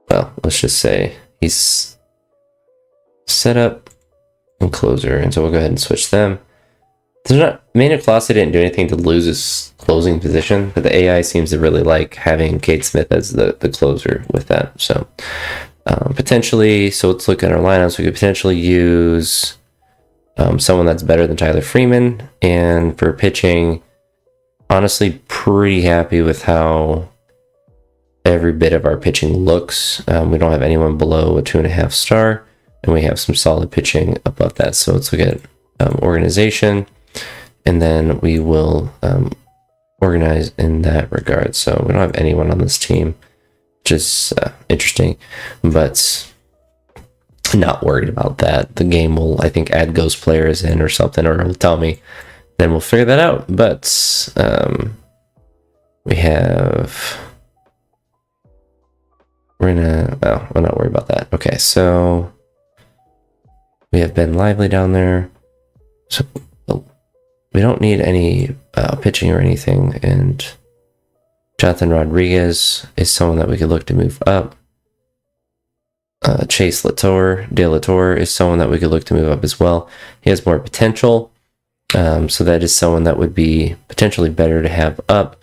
Well, let's just say he's set up and closer, and so we'll go ahead and switch them. Emmanuel Clase didn't do anything to lose his closing position, but the AI seems to really like having Cade Smith as the closer with that. So potentially, so let's look at our lineups. We could potentially use someone that's better than Tyler Freeman. And for pitching, honestly, pretty happy with how every bit of our pitching looks. We don't have anyone below a 2.5 star, and we have some solid pitching above that. So let's look at organization, and then we will organized in that regard. So we don't have anyone on this team, which is interesting, but not worried about that. The game will, I think, add ghost players in or something, or it'll tell me. Then we'll figure that out. But we have... we're not worried about that. Okay, so we have Ben Lively down there. So we don't need any pitching or anything. And Jonathan Rodriguez is someone that we could look to move up. Chase De La Torre is someone that we could look to move up as well. He has more potential. So that is someone that would be potentially better to have up.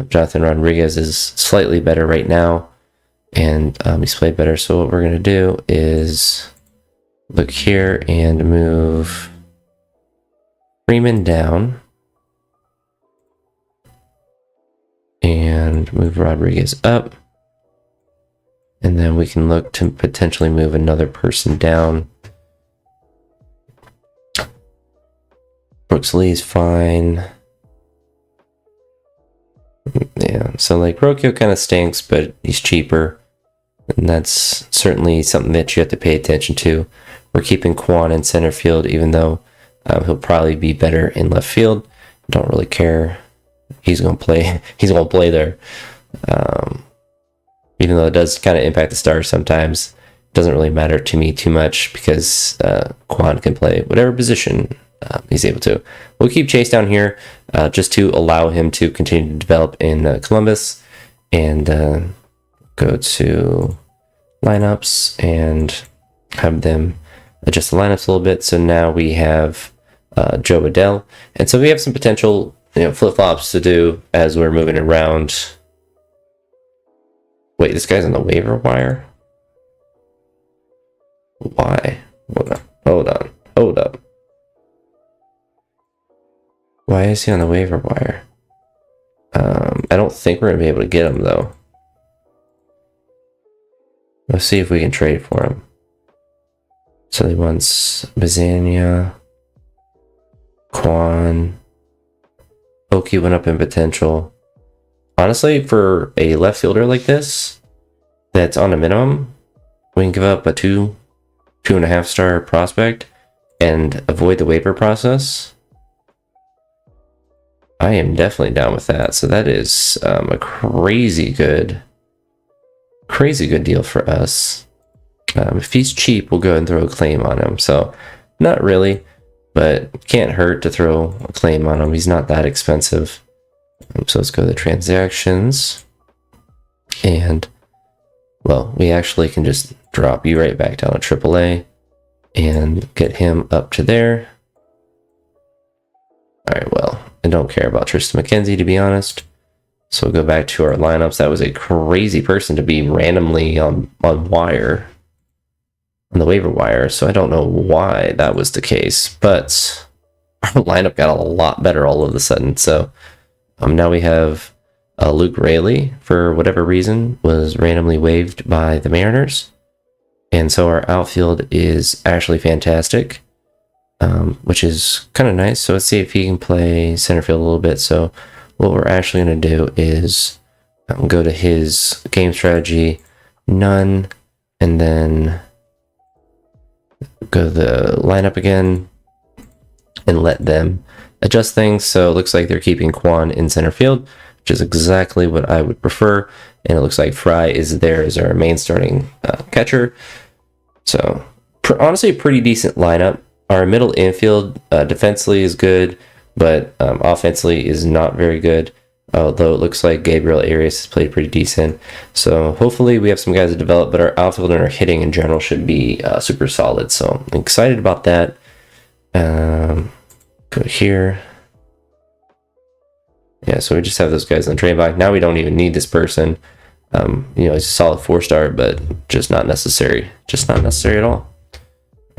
Jonathan Rodriguez is slightly better right now. And he's played better. So what we're going to do is look here and move Freeman down. And move Rodriguez up. And then we can look to potentially move another person down. Brooks Lee's fine. Yeah, so like Rocchio kind of stinks, but he's cheaper. And that's certainly something that you have to pay attention to. We're keeping Quan in center field, even though he'll probably be better in left field. Don't really care. He's gonna play. He's gonna play there. Even though it does kind of impact the stars sometimes, it doesn't really matter to me too much because Quan can play whatever position he's able to. We'll keep Chase down here just to allow him to continue to develop in Columbus, and go to lineups and have them adjust the lineups a little bit. So now we have Joe Adell, and so we have some potential flip-flops to do as we're moving around. Wait, this guy's on the waiver wire? Why? Hold up. Why is he on the waiver wire? I don't think we're going to be able to get him, though. Let's see if we can trade for him. So he wants Bazania, Quan. Oki went up in potential. Honestly, for a left fielder like this, that's on a minimum, we can give up a 2.5 star prospect and avoid the waiver process. I am definitely down with that. So that is a crazy good deal for us. If he's cheap, we'll go ahead and throw a claim on him. So not really, but can't hurt to throw a claim on him. He's not that expensive. So let's go to the transactions. And, well, we actually can just drop you right back down to AAA and get him up to there. All right, well, I don't care about Tristan McKenzie, to be honest. So we'll go back to our lineups. That was a crazy person to be randomly on the waiver wire. So I don't know why that was the case, but our lineup got a lot better all of a sudden. So now we have Luke Raley, for whatever reason, was randomly waived by the Mariners. And so our outfield is actually fantastic, which is kind of nice. So let's see if he can play center field a little bit. So what we're actually going to do is go to his game strategy, none, and then go to the lineup again and let them adjust things. So it looks like they're keeping Quan in center field, which is exactly what I would prefer. And it looks like Fry is there as our main starting catcher. So honestly, a pretty decent lineup. Our middle infield defensively is good, but offensively is not very good. Although it looks like Gabriel Arias has played pretty decent. So hopefully we have some guys to develop, but our outfield and our hitting in general should be super solid. So I'm excited about that. Go here. Yeah, so we just have those guys on the trade block. Now we don't even need this person. He's a solid 4-star, but just not necessary. Just not necessary at all.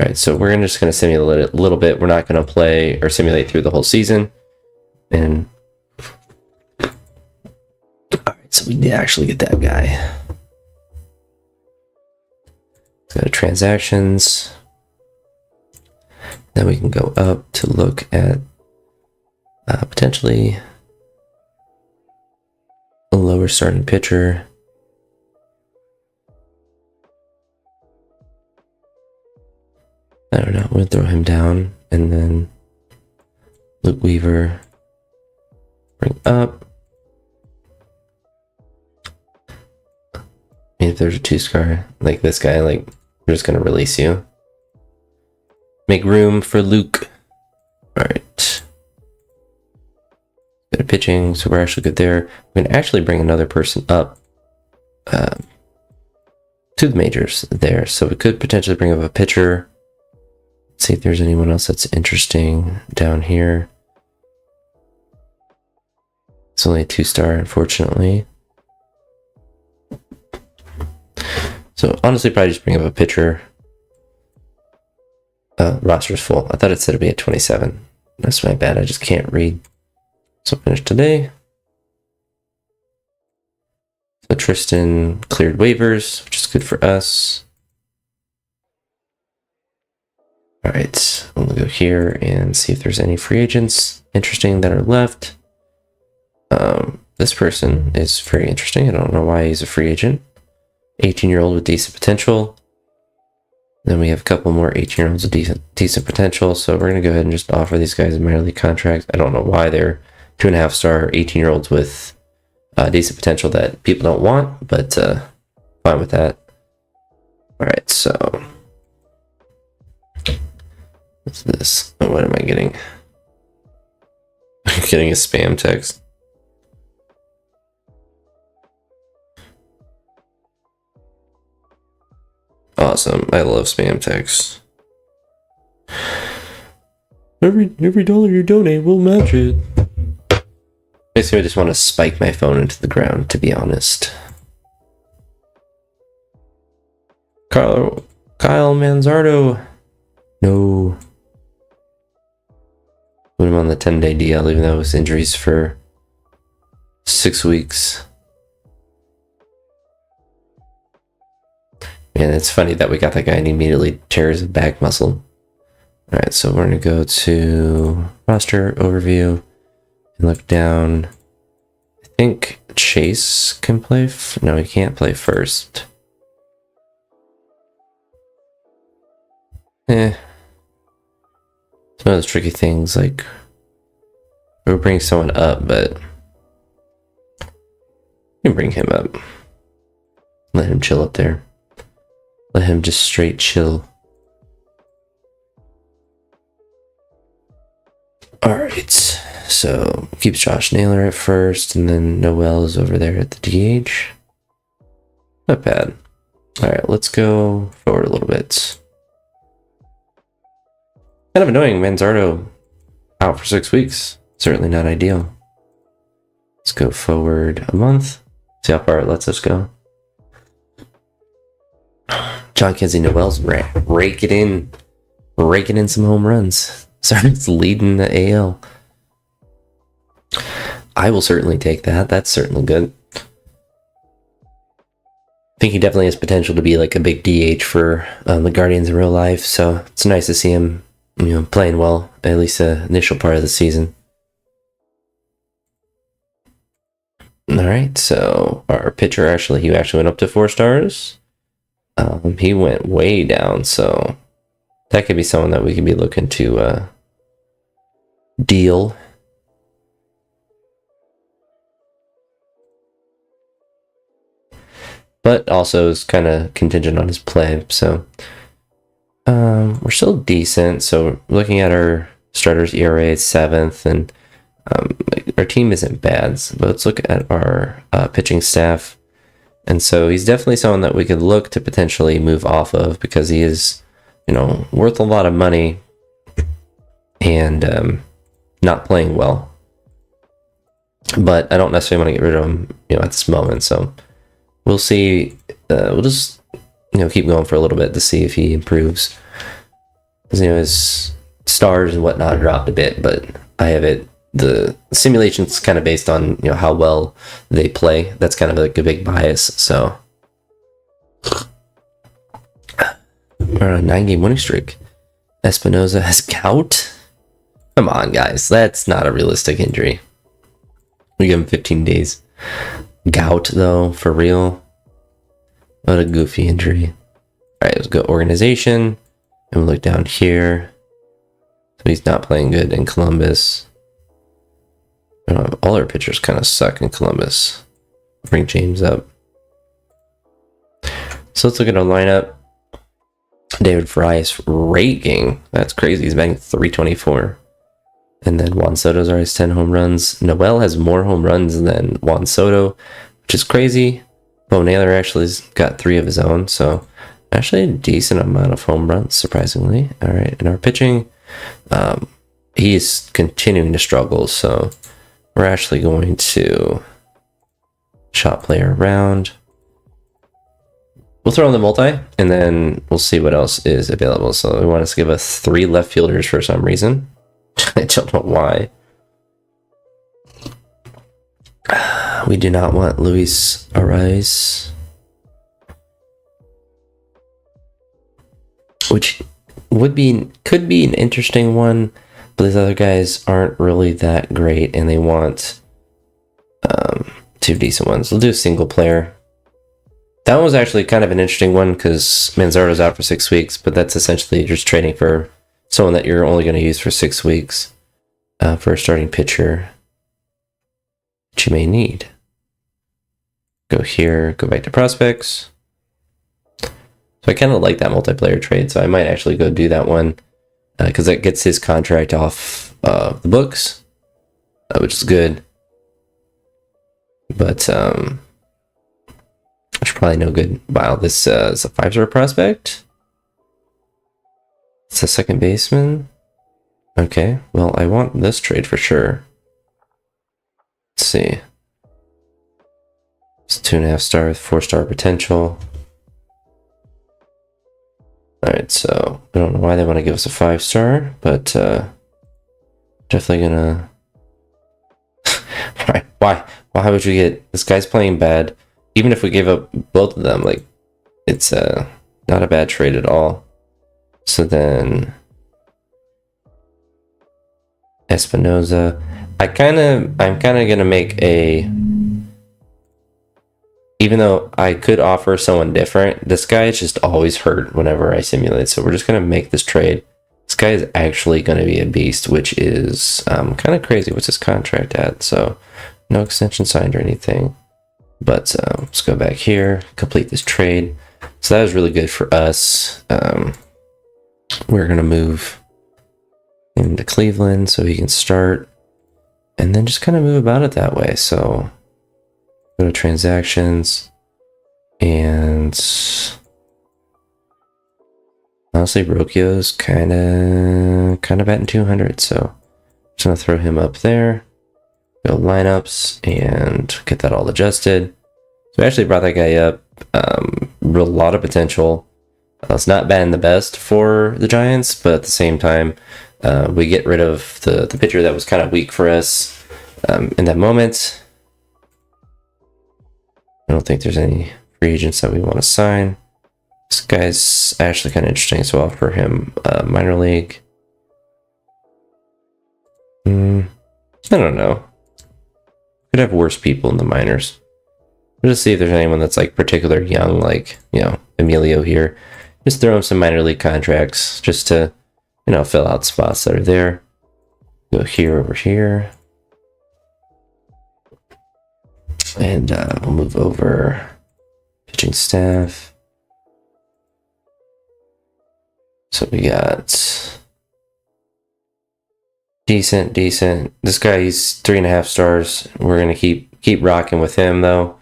All right, so we're just going to simulate it a little bit. We're not going to play or simulate through the whole season. And all right, so we did actually get that guy. Go to transactions. Then we can go up to look at potentially lower starting pitcher. I don't know. We'll throw him down, and then Luke Weaver bring up. If there's a 2-star like this guy, like we're just gonna release you. Make room for Luke. All right. Bit of pitching, so we're actually good there. We can actually bring another person up to the majors there, so we could potentially bring up a pitcher. Let's see if there's anyone else that's interesting down here. It's only a 2-star, unfortunately. So honestly, probably just bring up a pitcher. Roster's full. I thought it said it'd be at 27. That's my bad. I just can't read. So finished today. So Tristan cleared waivers, which is good for us. All right, I'm gonna go here and see if there's any free agents interesting that are left. This person is very interesting. I don't know why he's a free agent. 18-year-old with decent potential. Then we have a couple more 18-year-olds with decent potential. So we're gonna go ahead and just offer these guys a minor league contract. I don't know why they're 2.5-star 18-year-olds with decent potential that people don't want, but fine with that. All right, so what's this? Oh, what am I getting? I'm getting a spam text. Awesome. I love spam texts. Every dollar you donate, we'll match it. Basically, I just want to spike my phone into the ground, to be honest. Kyle Manzardo. No. Put him on the 10-day DL, even though it was injuries for 6 weeks. Man, it's funny that we got that guy and he immediately tears his back muscle. Alright, so we're going to go to roster overview and look down. I think Chase can play. No, he can't play first. It's one of those tricky things, like we'll bring someone up, but we can bring him up. Let him chill up there. Let him just straight chill. Alright, so keeps Josh Naylor at first, and then Noel is over there at the DH. Not bad. Alright, let's go forward a little bit. Kind of annoying, Manzardo out for 6 weeks. Certainly not ideal. Let's go forward a month. See how far it lets us go. John Kenzie Noel's raking in some home runs. Starts leading the AL. I will certainly take that. That's certainly good. I think he definitely has potential to be like a big DH for the Guardians in real life. So it's nice to see him, playing well, at least the initial part of the season. All right, so our pitcher he actually went up to 4 stars. He went way down, so that could be someone that we could be looking to deal. But also is kind of contingent on his play, so we're still decent. So looking at our starters ERA at 7th, and our team isn't bad. But let's look at our pitching staff. And so he's definitely someone that we could look to potentially move off of, because he is, worth a lot of money and not playing well. But I don't necessarily want to get rid of him, at this moment. So we'll see. We'll just, keep going for a little bit to see if he improves. Because, his stars and whatnot dropped a bit, but I have it. The simulation's kind of based on how well they play. That's kind of like a big bias. So we're on a 9-game winning streak. Espinoza has gout. Come on, guys, that's not a realistic injury. We give him 15 days. Gout, though, for real. What a goofy injury. All right, let's go organization. And we'll look down here. So he's not playing good in Columbus. All our pitchers kind of suck in Columbus. Bring James up. So let's look at our lineup. David Fry is raking. That's crazy. He's batting 324. And then Juan Soto's already 10 home runs. Noel has more home runs than Juan Soto, which is crazy. Bo Naylor actually has got 3 of his own. So actually a decent amount of home runs, surprisingly. All right. And our pitching, he's continuing to struggle. So we're actually going to shot player around. We'll throw in the multi, and then we'll see what else is available. So we want us to give us 3 left fielders for some reason. I don't know why. We do not want Luis Arraez, which could be an interesting one, but these other guys aren't really that great, and they want 2 decent ones. We'll do a single player. That one was actually kind of an interesting one because Manzardo's out for 6 weeks, but that's essentially just trading for someone that you're only going to use for 6 weeks for a starting pitcher that you may need. Go here, go back to prospects. So I kind of like that multiplayer trade, so I might actually go do that one because that gets his contract off the books, which is good. But I should probably know good. Wow, this is a 5-star prospect. It's a second baseman. Okay, well, I want this trade for sure. Let's see. It's 2.5 star with 4-star potential. Alright, so I don't know why they want to give us a 5-star, but definitely gonna. Why would you get this guy's playing bad? Even if we gave up both of them, like it's not a bad trade at all. So then Espinoza, I'm kind of gonna make a. Even though I could offer someone different, this guy is just always hurt whenever I simulate. So we're just gonna make this trade. This guy is actually gonna be a beast, which is kind of crazy. What's his contract at? So no extension signed or anything. But let's go back here, complete this trade. So that was really good for us. We're going to move into Cleveland so he can start. And then just kind of move about it that way. So go to transactions. And honestly, Rocchio's kind of batting 200. So just going to throw him up there. Go lineups and get that all adjusted. So we actually brought that guy up. A lot of potential. It's not been the best for the Giants, but at the same time, we get rid of the pitcher that was kind of weak for us in that moment. I don't think there's any free agents that we want to sign. This guy's actually kind of interesting, so I'll offer him minor league. I don't know. Could have worse people in the minors. We'll just see if there's anyone that's like particular young, like, you know, Emilio here. Just throw him some minor league contracts just to, you know, fill out spots that are there. Go here, over here. And we'll move over pitching staff. So we got decent. This guy, he's 3.5 stars. We're gonna keep rocking with him though.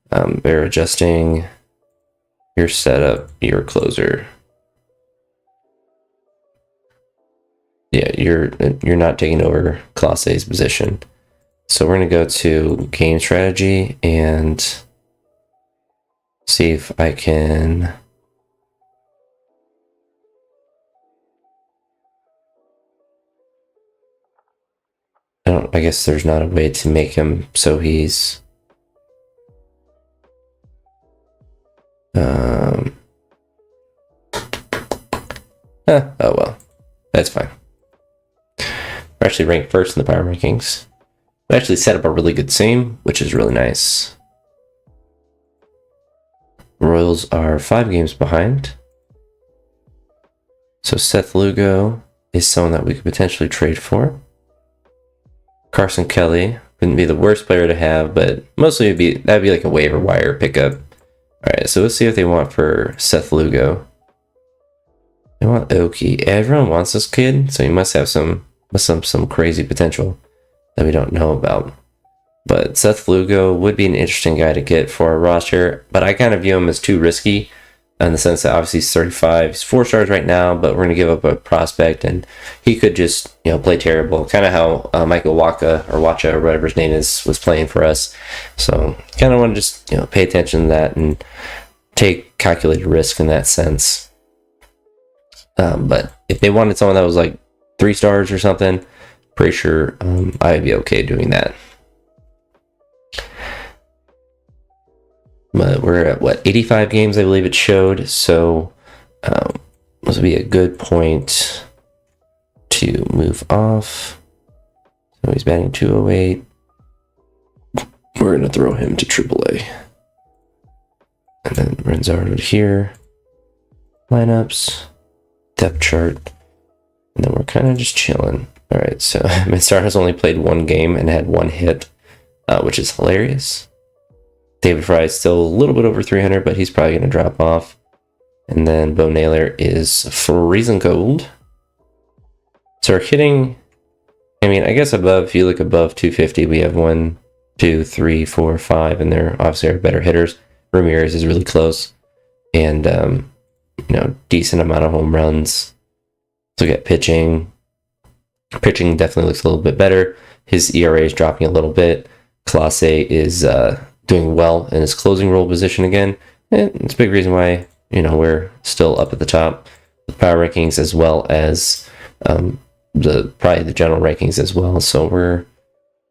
They're adjusting your setup, your closer. Yeah, you're not taking over Clase's position. So we're gonna go to game strategy and see if I can. I guess there's not a way to make him so he's oh well, that's fine. We're actually ranked first in the power rankings. We actually set up a really good team, which is really nice. Royals are 5 games behind. So Seth Lugo is someone that we could potentially trade for. Carson Kelly wouldn't be the worst player to have, but mostly that'd be like a waiver wire pickup. All right, so let's see what they want for Seth Lugo. They want Oki. Everyone wants this kid, so he must have some crazy potential that we don't know about. But Seth Lugo would be an interesting guy to get for our roster, but I kind of view him as too risky in the sense that obviously he's 35. He's 4 stars right now, but we're going to give up a prospect, and he could just, play terrible. Kind of how Michael Waka, or Wacha, or whatever his name is, was playing for us. So kind of want to just, pay attention to that and take calculated risk in that sense. But if they wanted someone that was like 3 stars or something, pretty sure I'd be okay doing that. But we're at 85 games, I believe it showed. So this would be a good point to move off. So he's batting 208. We're going to throw him to AAA. And then Renzardo here. Lineups. Depth chart. And then we're kind of just chilling. All right, so Minstar has only played 1 game and had 1 hit, which is hilarious. David Fry is still a little bit over 300, but he's probably going to drop off. And then Bo Naylor is freezing cold. So we're hitting, I guess if you look above 250, we have 1, 2, 3, 4, 5, and they're obviously our better hitters. Ramirez is really close. And, decent amount of home runs. Let's look at pitching. Pitching definitely looks a little bit better. His ERA is dropping a little bit. Clase is doing well in his closing role position again. And it's a big reason why, we're still up at the top. The power rankings as well as probably the general rankings as well. So we're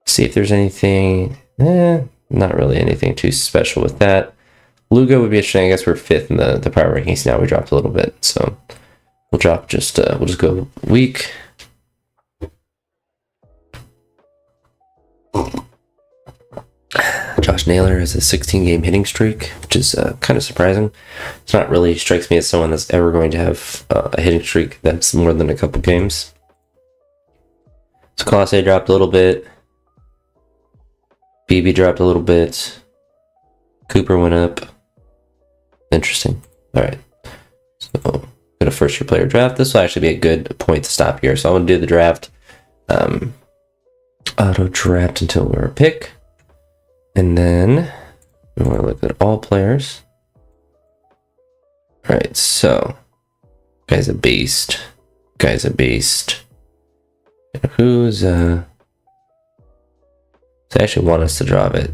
see if there's anything. Not really anything too special with that. Lugo would be interesting. I guess we're 5th in the power rankings now. We dropped a little bit. So we'll drop we'll just go weak. Josh Naylor has a 16-game hitting streak, which is kind of surprising. It's not really strikes me as someone that's ever going to have a hitting streak that's more than a couple games. So Clase dropped a little bit. BB dropped a little bit. Cooper went up. Interesting. All right. So go to first-year player draft. This will actually be a good point to stop here. So I'm going to do the draft. Auto draft until we're a pick. And then we want to look at all players. All right, so guy's a beast. Guy's a beast. Who's they actually want us to drop it.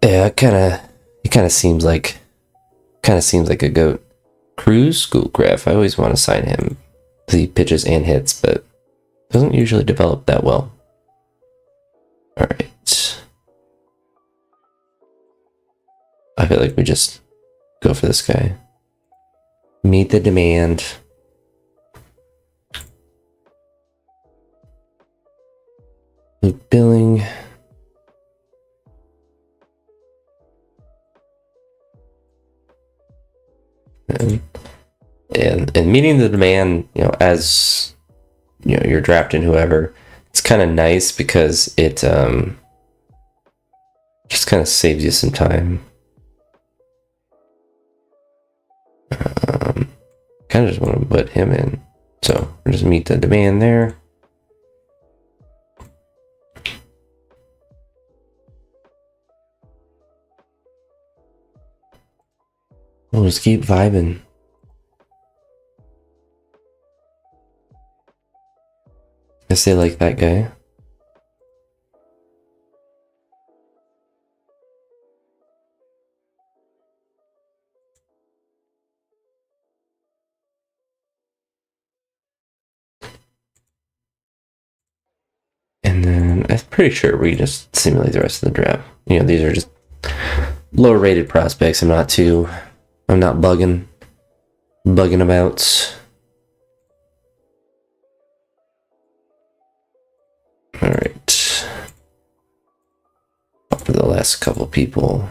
Yeah, he kind of seems like a goat. Cruz Schoolcraft. I always want to sign him. He pitches and hits, but doesn't usually develop that well. All right. I feel like we just go for this guy. Meet the demand. Luke Billing. And meeting the demand, as you're drafting whoever, it's kind of nice because it just kind of saves you some time. Kind of just want to put him in, so we'll just meet the demand there. We'll just keep vibing. I say like that guy. And then I'm pretty sure we just simulate the rest of the draft. These are just lower rated prospects. I'm not bugging about. All right. For the last couple people.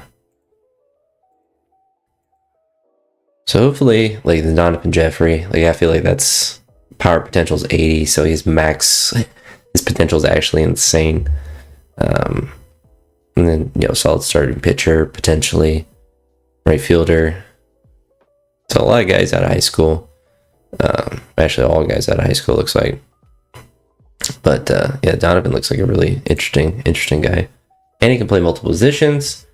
So hopefully, like the Donovan Jeffrey, like I feel like that's power potential is 80, so his max, his potential is actually insane. And then solid starting pitcher potentially, right fielder. So a lot of guys out of high school. Actually, all guys out of high school looks like. But yeah, Donovan looks like a really interesting guy, and he can play multiple positions,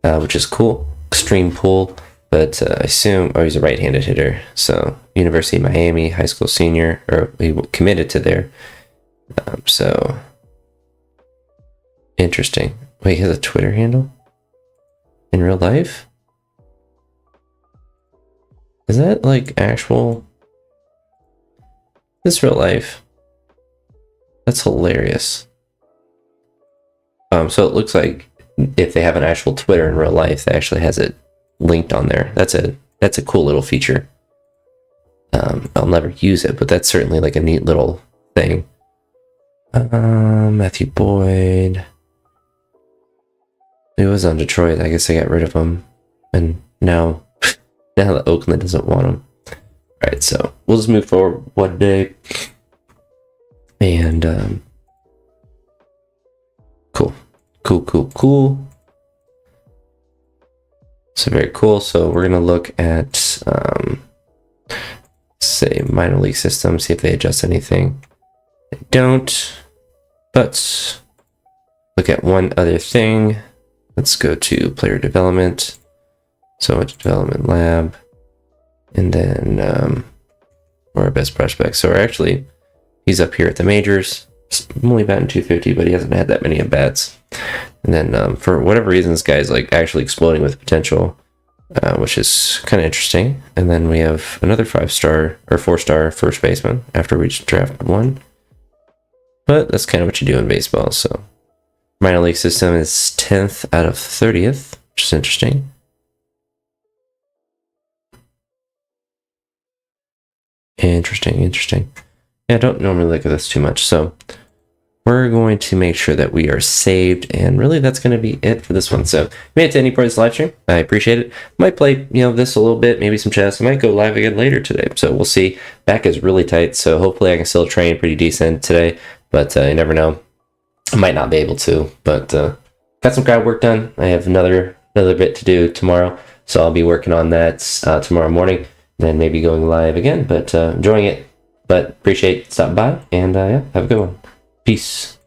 which is cool. Extreme pull. But I assume, he's a right-handed hitter. So University of Miami, high school senior, or he committed to there. So interesting. Wait, he has a Twitter handle in real life? Is that like actual? This real life? That's hilarious. So it looks like if they have an actual Twitter in real life, that actually has it linked on there. That's a cool little feature. I'll never use it, but that's certainly like a neat little thing. Matthew Boyd. He was on Detroit. I guess they got rid of him, and now that Oakland doesn't want him. All right, so we'll just move forward one day, and cool. So very cool. So we're gonna look at say minor league system, see if they adjust anything. They don't, but look at one other thing. Let's go to player development. So much development lab, and then our best prospects. So actually, he's up here at the majors. Only batting 250, but he hasn't had that many at bats. And then for whatever reason, this guy's like actually exploding with potential, which is kind of interesting. And then we have another 5-star or 4-star first baseman after we drafted one. But that's kind of what you do in baseball. So minor league system is 10th out of 30th, which is interesting. Interesting. Yeah, I don't normally look at this too much, so we're going to make sure that we are saved, and really that's going to be it for this one. So if you made it to any part of this live stream, I appreciate it. Might play this a little bit, maybe some chess. I might go live again later today, so we'll see. Back is really tight, so hopefully I can still train pretty decent today, but you never know. I might not be able to, but got some crowd work done. I have another bit to do tomorrow, so I'll be working on that tomorrow morning, then maybe going live again, but enjoying it. But appreciate stopping by, and yeah, have a good one. Peace.